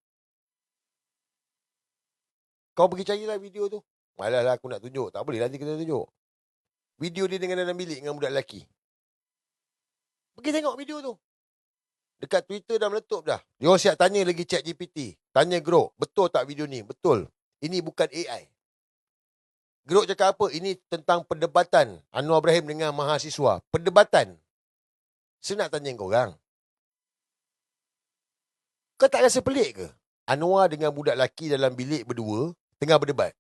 Kau pergi carilah video tu. Malah aku nak tunjuk. Tak boleh nanti kita tunjuk. Video dia dengan dalam bilik dengan budak lelaki. Pergi tengok video tu. Dekat Twitter dah meletup dah. Dia orang siap tanya lagi ChatGPT. Tanya Grok, betul tak video ni? Betul. Ini bukan AI. Grok cakap apa? Ini tentang perdebatan Anwar Ibrahim dengan mahasiswa. Perdebatan. Saya nak tanya korang. Kau tak rasa pelik ke? Anwar dengan budak lelaki dalam bilik berdua tengah berdebat.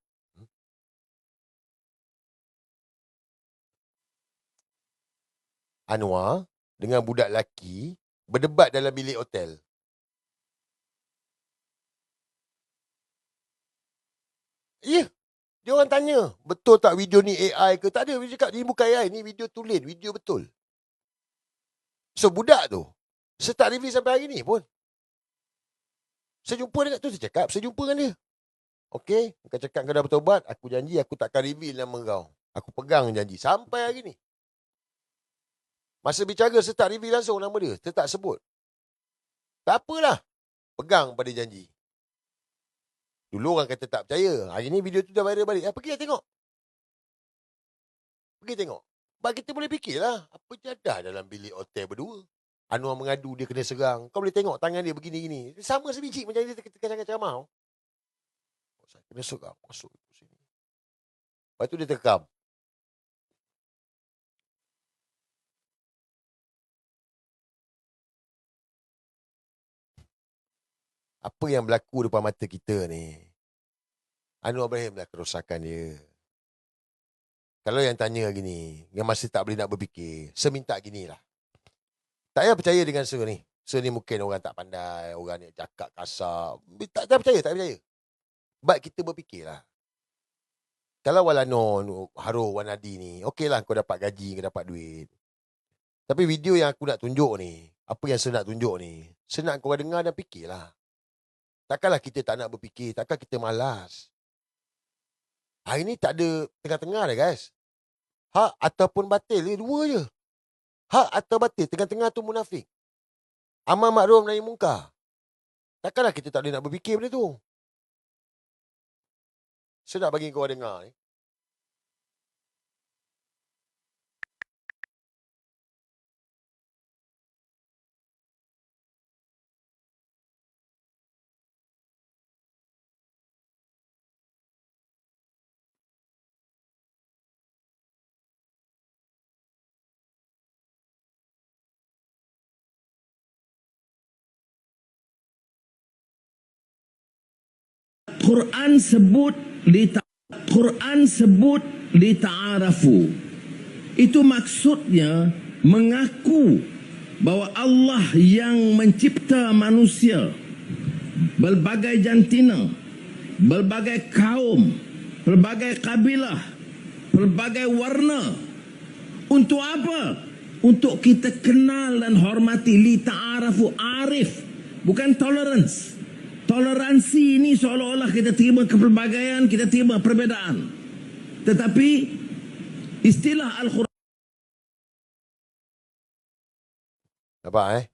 Anwar dengan budak lelaki berdebat dalam bilik hotel. Ya. Dia orang tanya, betul tak video ni AI ke? Tak ada. Dia cakap, ni bukan AI. Ni video tulen. Video betul. So, budak tu, start review sampai hari ni pun. Saya jumpa dekat tu, saya cakap, saya jumpa dengan dia. Okey, kau cakap kau dah bertobat, aku janji aku takkan reveal nama kau. Aku pegang janji. Sampai hari ni. Masa bicara, saya tak reveal langsung nama dia. Saya tak sebut. Tak apalah. Pegang pada janji. Dulu orang kata tak percaya. Hari ni video tu dah viral balik. Pergi tengok. Pergi tengok. Sebab kita boleh fikirlah. Apa jadah dalam bilik hotel berdua. Anwar mengadu dia kena serang. Kau boleh tengok tangan dia begini-gini. Sama sebiji macam dia kacang-kacang ceramah. Saya kena serang. Masuk sini. Lepas tu dia terkam. Apa yang berlaku depan mata kita ni? Anwar Ibrahim dah kerosakan dia. Kalau yang tanya gini, yang masih tak boleh nak berfikir, saya minta ginilah. Tak payah percaya dengan Sir ni. Sir ni mungkin orang tak pandai, orang ni cakap kasar. Tak percaya, tak percaya. Sebab kita berfikirlah. Kalau Walano, Haro, Wanadi ni, okeylah kau dapat gaji, kau dapat duit. Tapi video yang aku nak tunjuk ni, apa yang saya nak tunjuk ni, saya nak korang dengar dan fikirlah. Takkanlah kita tak nak berfikir, takkan kita malas. Hari ni tak ada tengah-tengah dah guys. Hak ataupun batil, dua je. Hak atau batil, tengah-tengah tu munafik. Amar makruf nahi mungkar. Takkanlah kita tak boleh nak berfikir benda tu. Saya nak bagi kau dengar ni. Quran sebut lita'arafu. Itu maksudnya mengaku bahawa Allah yang mencipta manusia, berbagai jantina, berbagai kaum, berbagai kabilah, berbagai warna. Untuk apa? Untuk kita kenal dan hormati. Lita'arafu, arif, bukan tolerance. Toleransi ini seolah-olah kita terima kepelbagaian, kita terima perbezaan. Tetapi istilah Al-Quran. Nampak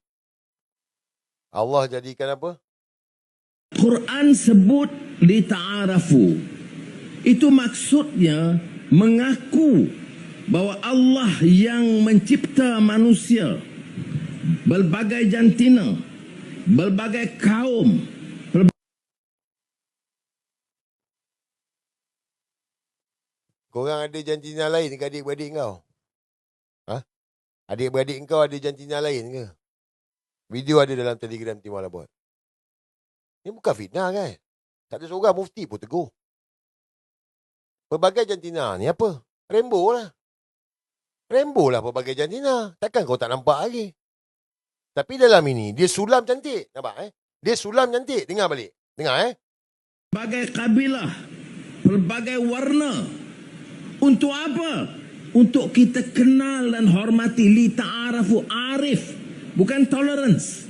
Allah jadikan apa? Quran sebut lita'arafu. Itu maksudnya mengaku bahawa Allah yang mencipta manusia, berbagai jantina, berbagai kaum, Korang ada jantina lain ke adik-beradik kau? Adik-beradik kau ada jantina lain ke? Video ada dalam Telegram Timur Labot. Ini bukan fitnah kan? Tak ada seorang mufti pun tegur. Pelbagai jantina ni apa? Rainbow lah. Rainbow lah pelbagai jantina. Takkan kau tak nampak lagi? Tapi dalam ini, dia sulam cantik. Nampak Dia sulam cantik. Dengar balik. Dengar Berbagai kabilah, berbagai warna. Untuk apa? Untuk kita kenal dan hormati. Lita'arafu, arif, bukan tolerance.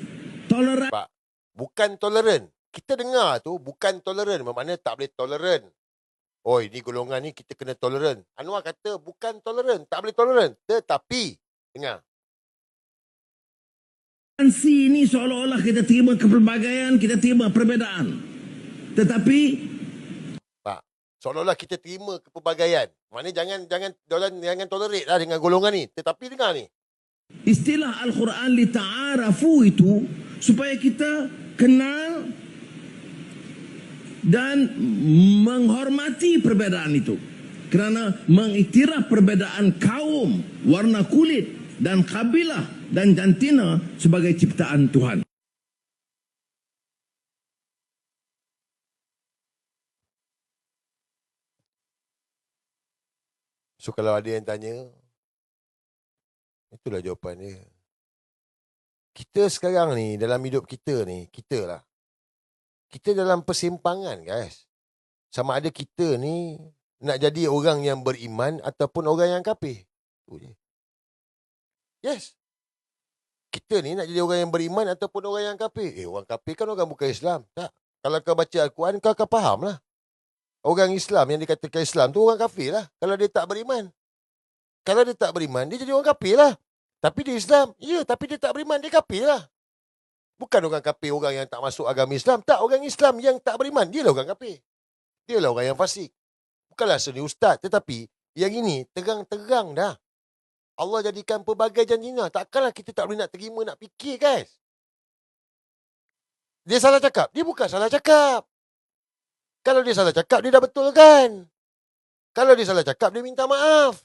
Bukan toleran. Kita dengar tu bukan toleran. Bermakna tak boleh toleran. Oi, ni golongan ni kita kena toleran. Anwar kata bukan toleran. Tak boleh toleran. Tetapi, dengar. Ini seolah-olah kita terima kepelbagaian, kita terima perbezaan. Tetapi seolah-olah kita terima kepelbagaian. Maknanya jangan tolerate lah dengan golongan ni. Tetapi dengar ni. Istilah Al-Quran lita'arafu itu supaya kita kenal dan menghormati perbezaan itu. Kerana mengiktiraf perbezaan kaum, warna kulit dan kabilah dan jantina sebagai ciptaan Tuhan. So kalau ada yang tanya, itulah jawapan dia. Kita sekarang ni, dalam hidup kita ni, kita dalam persimpangan guys. sama ada kita ni nak jadi orang yang beriman ataupun orang yang kafir. Tu je. Yes. Kita ni nak jadi orang yang beriman ataupun orang yang kafir. Orang kafir kan orang bukan Islam. Tak. Kalau kau baca Al-Quran, kau akan faham lah. Orang Islam yang dikatakan Islam tu orang kafir lah. Kalau dia tak beriman. Kalau dia tak beriman, dia jadi orang kafir lah. Tapi dia Islam. Ya, tapi dia tak beriman, dia kafir lah. Bukan orang kafir orang yang tak masuk agama Islam. Tak, orang Islam yang tak beriman, dia lah orang kafir. Dia lah orang yang fasik. Bukanlah seni ustaz. Tetapi yang ini terang-terang dah. Allah jadikan pelbagai janjina. Takkanlah kita tak boleh nak terima, nak fikir, guys. Dia salah cakap. Dia bukan salah cakap. Kalau dia salah cakap, dia dah betulkan. Kalau dia salah cakap, dia minta maaf.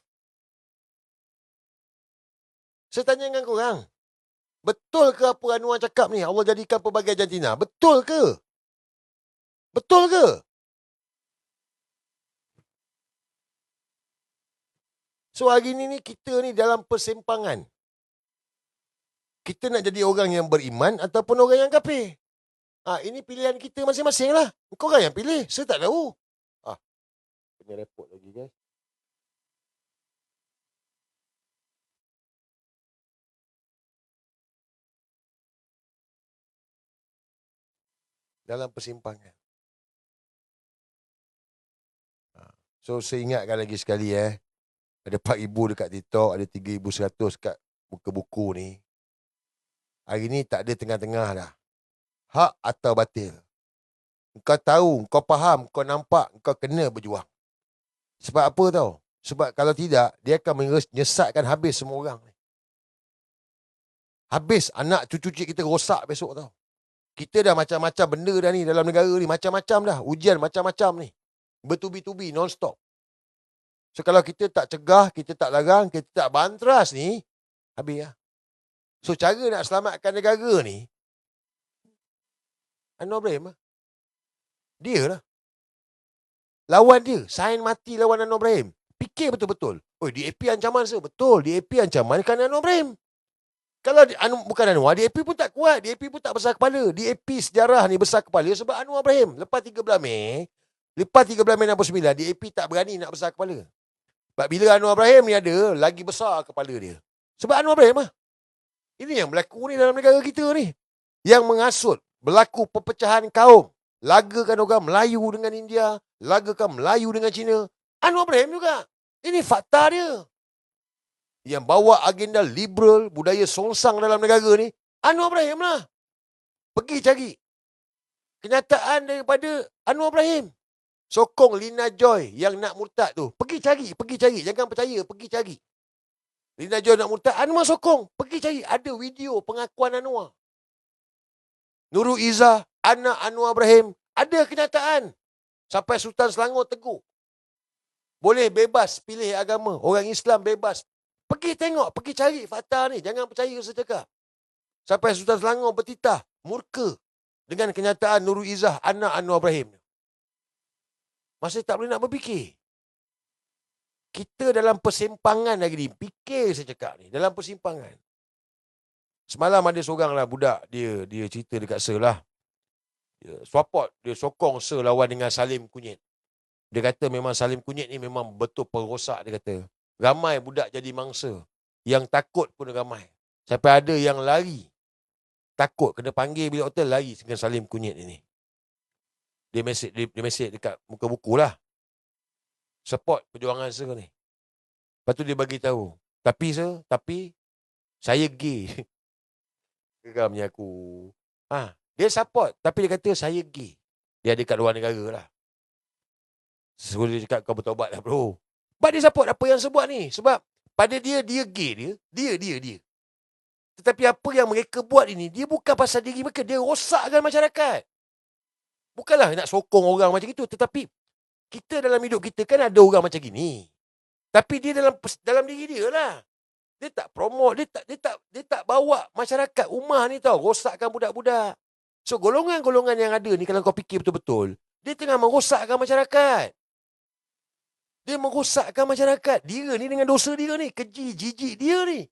Saya tanya dengan korang. Betul ke apa Anwar cakap ni? Allah jadikan pelbagai jantina. Betul ke? Betul ke? So hari ni kita ni dalam persimpangan. Kita nak jadi orang yang beriman ataupun orang yang kafir. Ini pilihan kita masing-masing lah. Korang yang pilih. Saya tak tahu. Kena repot lagi, guys. Dalam persimpangan. So, saya ingatkan lagi sekali ada 4,000 dekat TikTok, ada 3,100 kat muka buku ni. Hari ni tak ada tengah-tengah dah. Hak atau batil. Kau tahu, kau faham, kau nampak, kau kena berjuang. Sebab apa tau? Sebab kalau tidak, dia akan menyesatkan habis semua orang ni. Habis anak cucu cik kita rosak besok tau. Kita dah macam-macam benda dah ni dalam negara ni. Macam-macam dah. Ujian macam-macam ni. Bertubi-tubi, non-stop. So kalau kita tak cegah, kita tak larang, kita tak bantras ni, habis lah. So cara nak selamatkan negara ni, Anwar Ibrahim lah. Dia lah. Lawan dia. Sign mati lawan Anwar Ibrahim. Fikir betul-betul. DAP ancaman saya. Betul. DAP ancaman kan Anwar Ibrahim. Kalau bukan Anwar, DAP pun tak kuat. DAP pun tak besar kepala. DAP sejarah ni besar kepala sebab Anwar Ibrahim. Lepas 13 Mei 69, DAP tak berani nak besar kepala. Sebab bila Anwar Ibrahim ni ada, lagi besar kepala dia. Sebab Anwar Ibrahim lah. Ini yang berlaku ni dalam negara kita ni. Yang mengasut. Berlaku perpecahan kaum. Lagakan orang Melayu dengan India. Lagakan Melayu dengan Cina. Anwar Ibrahim juga. Ini fakta dia. Yang bawa agenda liberal, budaya songsang dalam negara ni, Anwar Ibrahim lah. Pergi cari kenyataan daripada Anwar Ibrahim. Sokong Lina Joy yang nak murtad tu. Pergi cari. Jangan percaya, pergi cari. Lina Joy nak murtad, Anwar sokong. Pergi cari. Ada video pengakuan Anwar. Nurul Izzah, anak Anwar Ibrahim, ada kenyataan. Sampai Sultan Selangor tegur. Boleh bebas pilih agama. Orang Islam bebas. Pergi tengok, pergi cari fakta ni. Jangan percaya saya cakap. Sampai Sultan Selangor bertitah, murka dengan kenyataan Nurul Izzah, anak Anwar Ibrahim. Masih tak boleh nak berfikir. Kita dalam persimpangan lagi ni. Fikir saya cakap ni. Dalam persimpangan. Semalam ada seorang lah budak. Dia cerita dekat Sir lah. Dia support. Dia sokong Sir lawan dengan Salim Kunyit. Dia kata memang Salim Kunyit ni memang betul perosak. Dia kata. Ramai budak jadi mangsa. Yang takut pun ramai. Sampai ada yang lari. Takut. Kena panggil bilik hotel lari dengan Salim Kunyit ini. Dia mesej dekat muka buku lah. Support perjuangan Sir ni. Lepas tu dia bagi tahu. Tapi saya gay. Geramnya aku. Dia support. Tapi dia kata saya gay. Dia ada kat luar negara lah. So dia cakap kau bertobat lah bro. Sebab dia support apa yang sebut ni. Sebab pada dia gay dia. Tetapi apa yang mereka buat ini, dia bukan pasal diri mereka. Dia rosakkan masyarakat. Bukanlah nak sokong orang macam itu. Tetapi kita dalam hidup kita kan ada orang macam gini. Tapi dia dalam diri dia lah. Dia tak promote. Dia tak bawa masyarakat rumah ni tau. Rosakkan budak-budak. So golongan-golongan yang ada ni kalau kau fikir betul-betul. Dia tengah merosakkan masyarakat. Dia merosakkan masyarakat. Dia ni dengan dosa dia ni. Keji, jijik dia ni.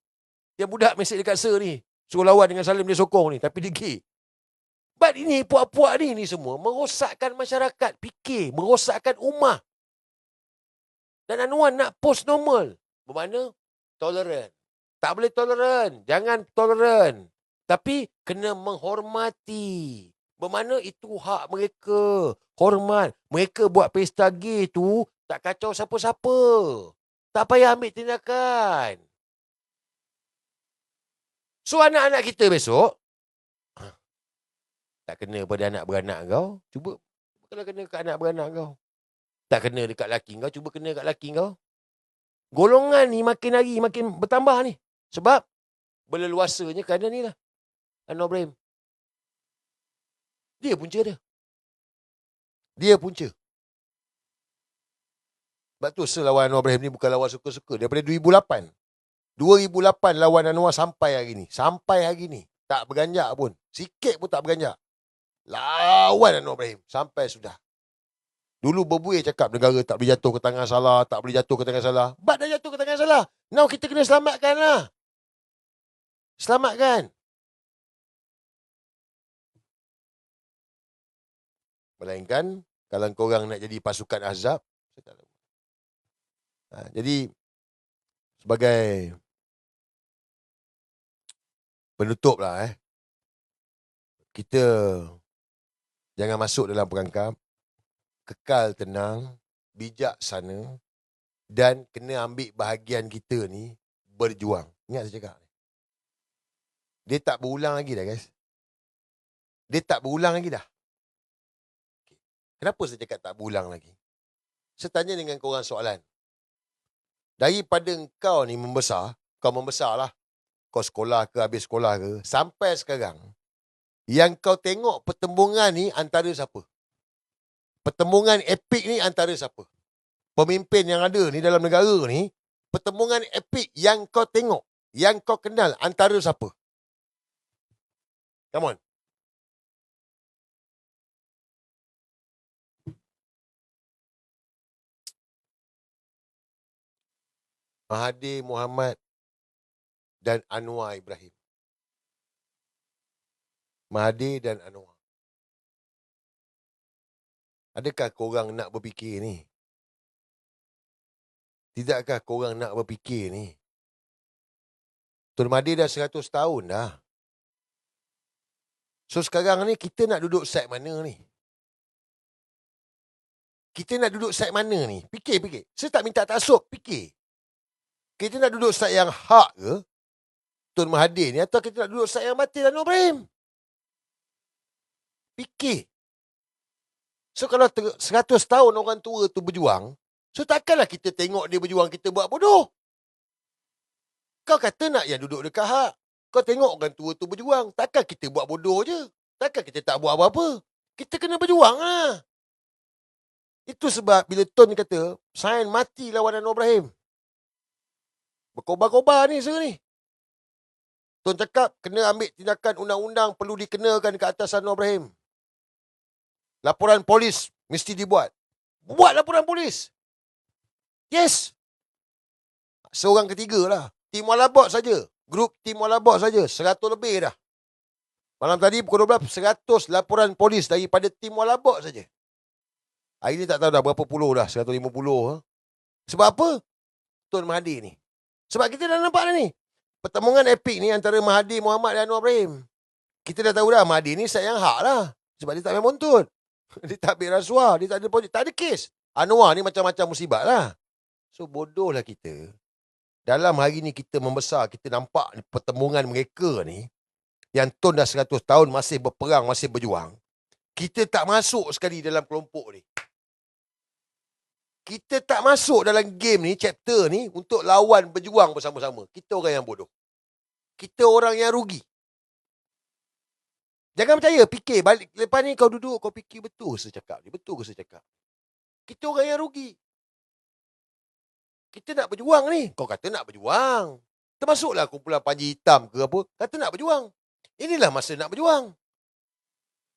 Yang budak mesej dekat Sir ni. Suruh lawan dengan Salim dia sokong ni. Tapi dia gay. Sebab ini puak-puak ni semua merosakkan masyarakat fikir, merosakkan ummah. Dan Anwar nak post normal. Bermakna toleran. Tak boleh toleran. Jangan toleran. Tapi kena menghormati. Bermakna itu hak mereka. Hormat. Mereka buat pesta gay tu tak kacau siapa-siapa. Tak payah ambil tindakan. So anak-anak kita besok, tak kena pada anak beranak kau. Cuba kalau kena kat anak beranak kau. Tak kena dekat laki kau, cuba kena kat laki kau. Golongan ni makin hari makin bertambah ni. Sebab berleluasanya keadaan ni lah. Anwar Ibrahim. Dia punca dia. Dia punca. Sebab tu lawan Anwar Ibrahim ni bukan lawan suka-suka. Daripada 2008. 2008 lawan Anwar sampai hari ni. Sampai hari ni. Tak berganjak pun. Sikit pun tak berganjak. Lawan Anwar Ibrahim. Sampai sudah. Dulu berbuih cakap negara tak boleh jatuh ke tangan salah. Tak boleh jatuh ke tangan salah. Bak dah jatuh ke tangan salah. Now kita kena selamatkan lah. Selamatkan. Melainkan kalau korang nak jadi pasukan Ahzab. Jadi sebagai penutup lah kita jangan masuk dalam perangkap. Kekal tenang, bijaksana dan kena ambil bahagian kita ni berjuang. Ingat saya cakap. Dia tak berulang lagi dah guys. Dia tak berulang lagi dah. Kenapa saya cakap tak berulang lagi? Saya tanya dengan korang soalan. Daripada engkau ni membesar, kau membesar lah. Kau sekolah ke, habis sekolah ke, sampai sekarang, yang kau tengok pertembungan ni antara siapa? Pertembungan epik ni antara siapa? Pemimpin yang ada ni dalam negara ni, pertembungan epik yang kau tengok, yang kau kenal antara siapa? Come on. Mahathir Mohamad dan Anwar Ibrahim. Mahathir dan Anwar. Adakah korang nak berfikir ni? Tidakkah korang nak berfikir ni? Tun Mahathir dah 100 tahun dah. So sekarang ni kita nak duduk side mana ni? Kita nak duduk side mana ni? Fikir. Saya tak minta taksub, fikir. Kita nak duduk side yang hak ke? Tun Mahathir ni, atau kita nak duduk side yang batil Anwar Ibrahim? Fikir. So kalau 100 tahun orang tua tu berjuang, so takkanlah kita tengok dia berjuang, kita buat bodoh. Kau kata nak yang duduk dekat hak. Kau tengok orang tua tu berjuang, takkan kita buat bodoh je. Takkan kita tak buat apa-apa. Kita kena berjuang lah. Itu sebab bila Tun kata, Sain mati lawan Anwar Ibrahim. Berkobar-kobar ni sekarang ni. Tun cakap kena ambil tindakan undang-undang perlu dikenakan ke atas Anwar Ibrahim. Laporan polis mesti dibuat. Buat laporan polis. Yes. Seorang ketiga lah. Tim Walabot saja. Grup Tim Walabot saja. 100 lebih dah. Malam tadi pukul 12, 100 laporan polis daripada Tim Walabot saja. Hari ni tak tahu dah berapa puluh dah. 150. Sebab apa? Tun Mahathir ni. Sebab kita dah nampak dah ni. Pertemuan epik ni antara Mahathir Mohamad dan Anwar Ibrahim. Kita dah tahu dah Mahathir ni sayang hak lah. Sebab dia tak main montut. Dia tak ambil rasuah. Dia tak ada projek. Tak ada kes. Anwar ni macam-macam musibat lah. So bodoh lah kita. Dalam hari ni kita membesar. Kita nampak pertemuan mereka ni. Yang Tun dah 100 tahun masih berperang, masih berjuang. Kita tak masuk sekali dalam kelompok ni. Kita tak masuk dalam game ni, chapter ni, untuk lawan berjuang bersama-sama. Kita orang yang bodoh. Kita orang yang rugi. Jangan percaya, fikir balik. Lepas ni kau duduk, kau fikir betul saya cakap ni. Betul ke saya cakap? Kita orang yang rugi. Kita nak berjuang ni. Kau kata nak berjuang. Termasuklah kumpulan Panji Hitam ke apa. Kata nak berjuang. Inilah masa nak berjuang.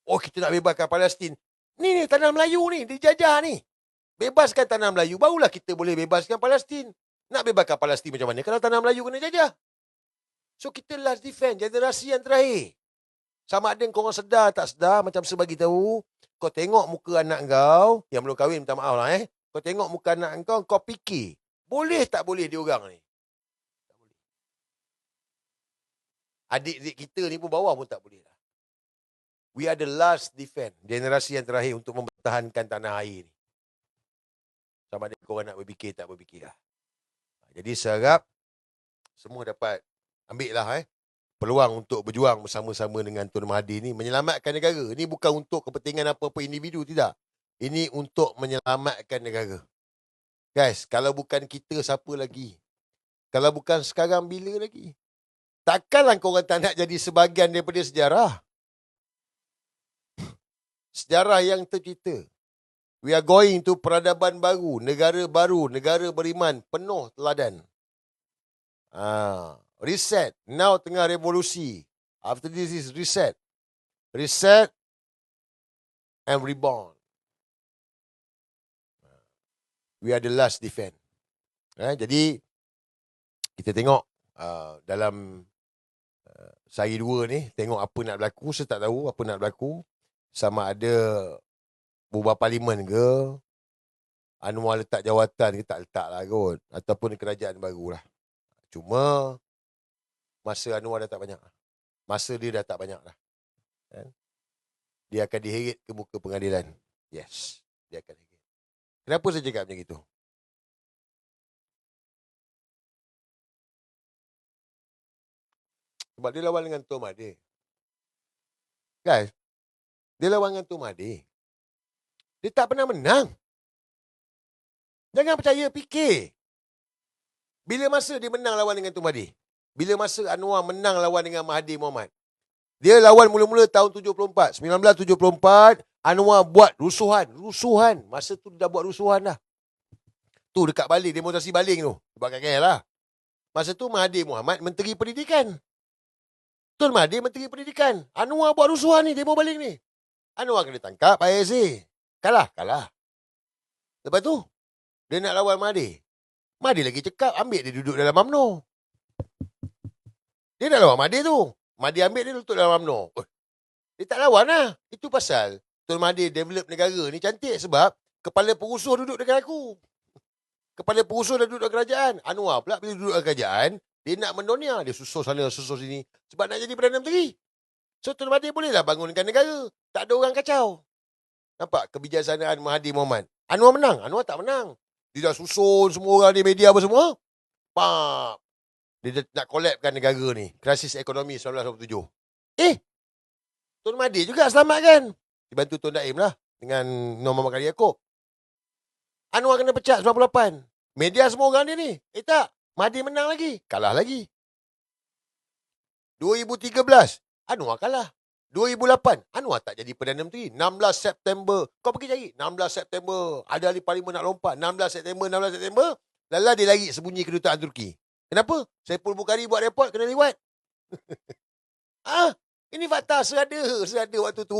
Oh, kita nak bebaskan Palestin. Ni tanah Melayu ni, dijajah ni. Bebaskan tanah Melayu, barulah kita boleh bebaskan Palestin. Nak bebaskan Palestin macam mana kalau tanah Melayu kena jajah? So kita last defend, generasi yang terakhir. Sama ada korang sedar tak sedar, macam saya bagi tahu, kau tengok muka anak kau, yang belum kahwin, minta maaf lah Kau tengok muka anak kau, kau fikir, boleh tak boleh dia orang ni? Adik-adik kita ni pun bawah pun tak boleh lah. We are the last defend, generasi yang terakhir untuk mempertahankan tanah air ni. Sama ada korang nak berfikir tak berfikir lah. Jadi saya harap semua dapat ambil lah peluang untuk berjuang bersama-sama dengan Tun Mahathir ni menyelamatkan negara. Ini bukan untuk kepentingan apa-apa individu, tidak. Ini untuk menyelamatkan negara. Guys, kalau bukan kita, siapa lagi? Kalau bukan sekarang, bila lagi? Takkanlah korang tak nak jadi sebahagian daripada sejarah. Sejarah yang tercipta. We are going to peradaban baru, negara beriman, penuh teladan. Reset. Now tengah revolusi. After this is reset. Reset and reborn. We are the last defend. Jadi, kita tengok dalam sehari dua ni, tengok apa nak berlaku. Saya tak tahu apa nak berlaku. Sama ada bubar parlimen ke, Anwar letak jawatan ke, tak letak lah kot. Ataupun kerajaan baru lah. Cuma, masa Anwar dah tak banyak. Masa dia dah tak banyak lah. Dia akan diheret ke muka pengadilan. Yes, dia akan diheret. Kenapa saya cakap macam itu? Sebab dia lawan dengan Tun Mahathir. Guys, dia lawan dengan Tun Mahathir. Dia tak pernah menang. Jangan percaya, fikir. Bila masa dia menang lawan dengan Tun Mahathir? Bila masa Anwar menang lawan dengan Mahathir Mohamad? Dia lawan mula-mula tahun 74. 1974, Anwar buat rusuhan. Masa tu dia dah buat rusuhan dah. Tu dekat Baling, demonstrasi Baling tu. Sebab kat KL lah. Masa tu Mahathir Mohamad Menteri Pendidikan. Tun Mahathir Menteri Pendidikan. Anwar buat rusuhan ni, demo Baling ni. Anwar kena tangkap ISA. Kalah. Lepas tu, dia nak lawan Mahathir. Mahathir lagi cekap, ambil dia duduk dalam UMNO. Dia nak lawan Mahathir tu. Mahathir ambil dia duduk dalam UMNO. Dia tak lawan lah. Itu pasal Tun Mahathir develop negara ni cantik sebab kepala perusuh duduk dengan aku. Kepala perusuh dah duduk dalam kerajaan. Anwar pula bila duduk dalam kerajaan, dia nak mendonia. Dia susun sana, susun sini. Sebab nak jadi Perdana Menteri. So Tun Mahathir bolehlah bangunkan negara. Tak ada orang kacau. Nampak kebijaksanaan Mahathir Mohamad. Anwar menang. Anwar tak menang. Dia dah susun semua orang di media apa semua. Pap. Dia nak collapskan negara ni. Krisis ekonomi 1987. Tun Mahathir juga selamatkan. Dibantu Tun Daim lah. Dengan Nur Muhammad Khalil Yaakob. Anwar kena pecat 98. Media semua orang dia ni. Tak. Mahathir menang lagi. Kalah lagi. 2013. Anwar kalah. 2008. Anwar tak jadi Perdana Menteri. 16 September. Kau pergi cari. 16 September. Ada ahli parlimen nak lompat. 16 September. Lala dia lari sembunyi kedutaan Turki. Kenapa? Saiful Bukhari buat report kena lewat. Ini fakta serada waktu tu.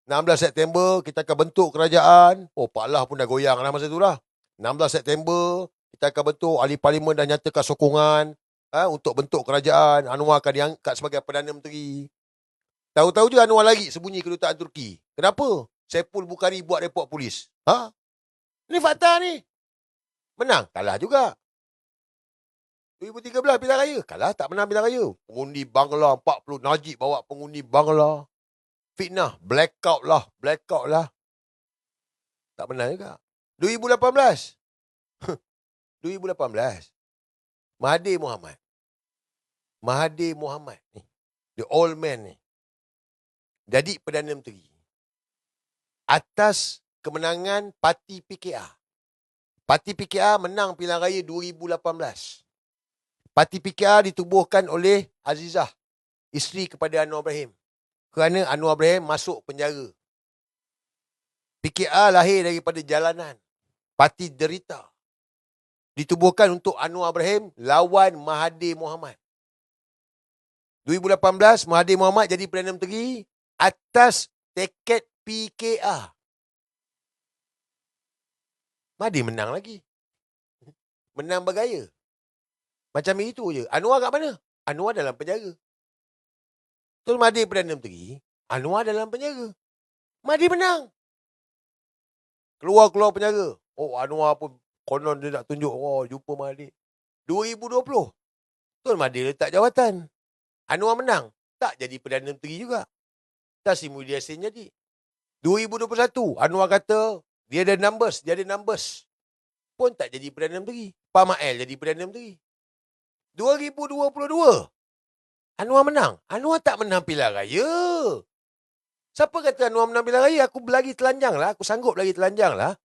16 September kita akan bentuk kerajaan. Pak Lah pun dah goyang lah masa tu lah. 16 September kita akan bentuk, ahli parlimen dah nyatakan sokongan untuk bentuk kerajaan. Anwar akan diangkat sebagai Perdana Menteri. Tahu-tahu je Anwar lagi sembunyi kedutaan Turki. Kenapa? Saiful Bukhari buat report polis. Ini fakta ni. Menang? Kalah juga. 2013 pilihan raya. Kalah tak menang pilihan raya. Pengundi Bangla 40. Najib bawa pengundi Bangla. Fitnah. Blackout lah. Tak menang juga. 2018. 2018. Mahathir Mohamad ni. The old man ni. Jadi Perdana Menteri. Atas kemenangan parti PKR. Parti PKR menang pilihan raya 2018. Parti PKR ditubuhkan oleh Azizah, isteri kepada Anwar Ibrahim. Kerana Anwar Ibrahim masuk penjara. PKR lahir daripada jalanan. Parti Derita. Ditubuhkan untuk Anwar Ibrahim lawan Mahathir Mohamad. 2018, Mahathir Mohamad jadi Perdana Menteri atas tiket PKR. Mahathir menang lagi. Menang bergaya. Macam itu je. Anwar kat mana? Anwar dalam penjara. Tun Mahathir Perdana Menteri, Anwar dalam penjara. Mahathir menang. Keluar penjara. Oh, Anwar pun konon dia nak tunjuk, oh, jumpa Mahathir. 2020, Tun Mahathir letak jawatan. Anwar menang. Tak jadi Perdana Menteri juga. Tasim Muhyiddin jadi. 2021, Anwar kata dia ada numbers. Pun tak jadi Perdana Menteri. Pak Mael jadi Perdana Menteri. 2022, Anwar menang. Anwar tak menang pilihan raya. Siapa kata Anwar menang pilihan raya? Aku lagi telanjang lah. Aku sanggup lagi telanjang lah.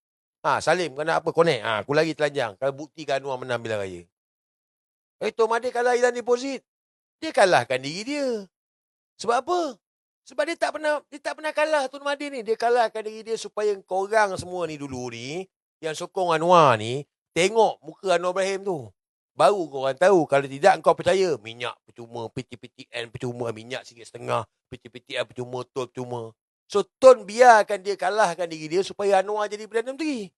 Salim, kau nak apa? Connect. Aku lagi telanjang. Kalau buktikan Anwar menang pilihan raya. Tun Mahathir kalah hilang deposit. Dia kalahkan diri dia. Sebab apa? Sebab dia tak pernah kalah Tun Mahathir ni. Dia kalahkan diri dia supaya korang semua ni dulu ni, yang sokong Anwar ni, tengok muka Anwar Ibrahim tu. Baru korang tahu. Kalau tidak, kau percaya. Minyak percuma, PTPTN percuma, minyak RM1.5, PTPTN percuma, tol percuma. So, Tun biarkan dia kalahkan diri dia supaya Anwar jadi Perdana Menteri.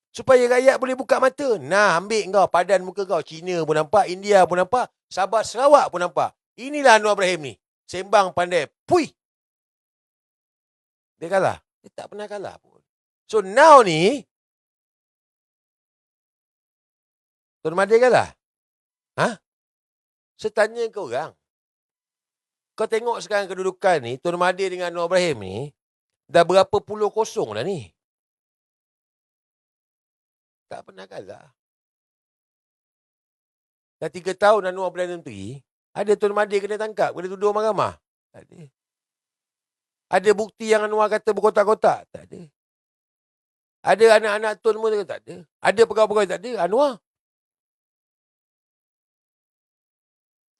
Supaya rakyat boleh buka mata. Nah, ambil kau, padan muka kau. China pun nampak, India pun nampak, Sabah Sarawak pun nampak. Inilah Anwar Ibrahim ni. Sembang pandai. Pui! Dia kalah. Dia tak pernah kalah pun. So, now ni, Tun Mahathir kalah? Saya tanya kau orang. Kau tengok sekarang kedudukan ni, Tun Mahathir dengan Anwar Ibrahim ni, dah berapa puluh kosong dah ni. Tak pernah kalah. Dah 3 tahun Anwar Perdana Menteri, ada Tun Mahathir kena tangkap, kena tuduh mahkamah? Tak ada. Ada bukti yang Anwar kata berkotak-kotak? Tak ada. Ada anak-anak Tun pun tak ada. Ada pegawai-pegawai tak ada. Anwar.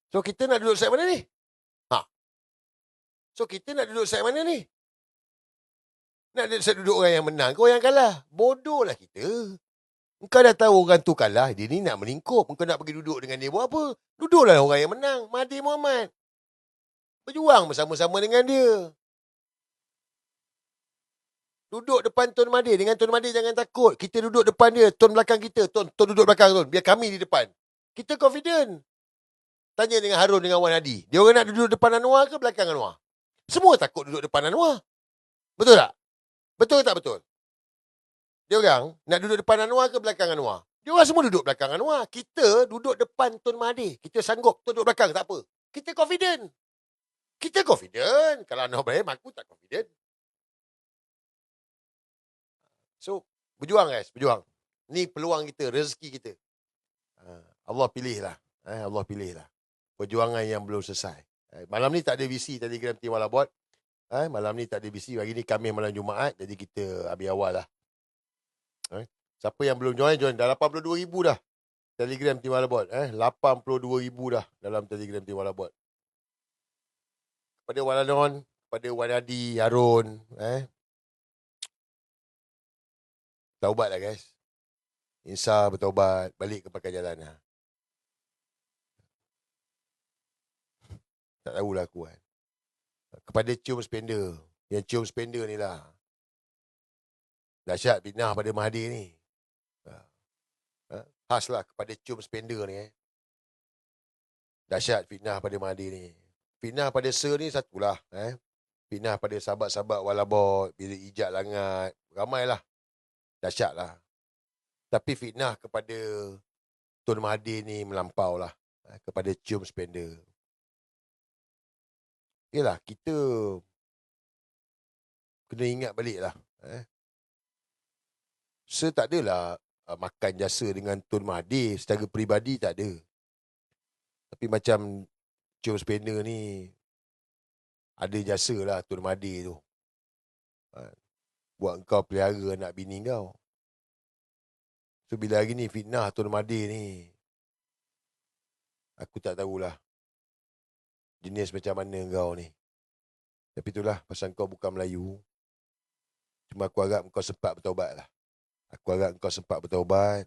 So, kita nak duduk side mana ni? So, kita nak duduk side mana ni? Nak duduk orang yang menang ke orang yang kalah? Bodohlah kita. Engkau dah tahu orang tu kalah, dia ni nak melingkup. Engkau nak pergi duduk dengan dia buat apa? Duduklah orang yang menang, Mahathir Mohamad. Berjuang bersama-sama dengan dia. Duduk depan Tun Mahathir. Dengan Tun Mahathir jangan takut. Kita duduk depan dia, Tun belakang kita. Tun duduk belakang Tun. Biar kami di depan. Kita confident. Tanya dengan Harun dengan Wan Hadi. Dia orang nak duduk depan Anwar ke belakang Anwar? Semua takut duduk depan Anwar. Betul tak? Betul tak betul? Dia orang nak duduk depan Anwar ke belakang Anwar? Dia orang semua duduk belakang Anwar. Kita duduk depan Tun Mahathir. Kita sanggup Tun duduk belakang, tak apa. Kita confident. Kita confident. Kalau Anwar Ibrahim, aku tak confident. So, berjuang guys, berjuang. Ni peluang kita, rezeki kita. Allah pilihlah. Allah pilihlah. Perjuangan yang belum selesai. Malam ni tak ada VC Telegram Tim Malabot. Malam ni tak ada VC. Hari ni Khamis malam Jumaat. Jadi kita habis awal lah. Siapa yang belum join. Dah 82,000 dah. Telegram Tim Malabot. 82,000 dah dalam Telegram Tim Malabot. Kepada Wan Anon, kepada Wan Hadi, Harun. Taubat lah guys. Insya bertaubat. Balik ke pakai jalan lah. Tak tahulah aku kan. Kepada cium spender. Yang cium spender ni lah. Dahsyat fitnah pada Mahathir ni. Khas lah kepada cium spender ni. Dahsyat fitnah pada Mahathir ni. Fitnah pada Sir ni satulah. Fitnah pada sahabat-sahabat Walabot. Bila ijat langat. Ramailah. Dahsyat lah. Tapi fitnah kepada Tun Mahathir ni melampau lah. Kepada cium spender. Yelah, kita kena ingat balik lah. Saya tak adalah makan jasa dengan Tun Mahathir secara peribadi, tak ada. Tapi macam cium spender ni, ada jasa lah Tun Mahathir tu. Buat kau pelihara anak bini kau. So, bila hari ni fitnah Tun Mahathir ni, aku tak tahulah jenis macam mana kau ni. Tapi itulah, pasal kau bukan Melayu. Cuma aku harap kau sempat bertaubat lah. Aku harap kau sempat bertaubat.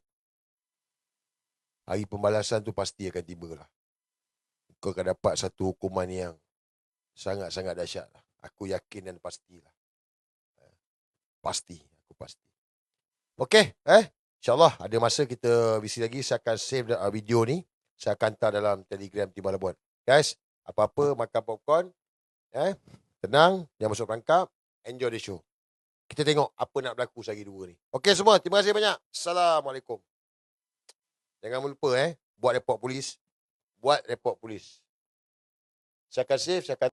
Hari pembalasan tu pasti akan tiba lah. Kau akan dapat satu hukuman yang sangat-sangat dahsyat lah. Aku yakin dan pastilah. Pasti. Aku pasti. Okey. InsyaAllah ada masa kita visi lagi. Saya akan save video ni. Saya akan hantar dalam Telegram Tim Malabot. Guys, apa-apa makan popcorn. Tenang, jangan masuk perangkap. Enjoy the show. Kita tengok apa nak berlaku sehari dua ni. Okey semua, terima kasih banyak. Assalamualaikum. Jangan lupa buat report polis. Buat report polis. Saya akan save, saya akan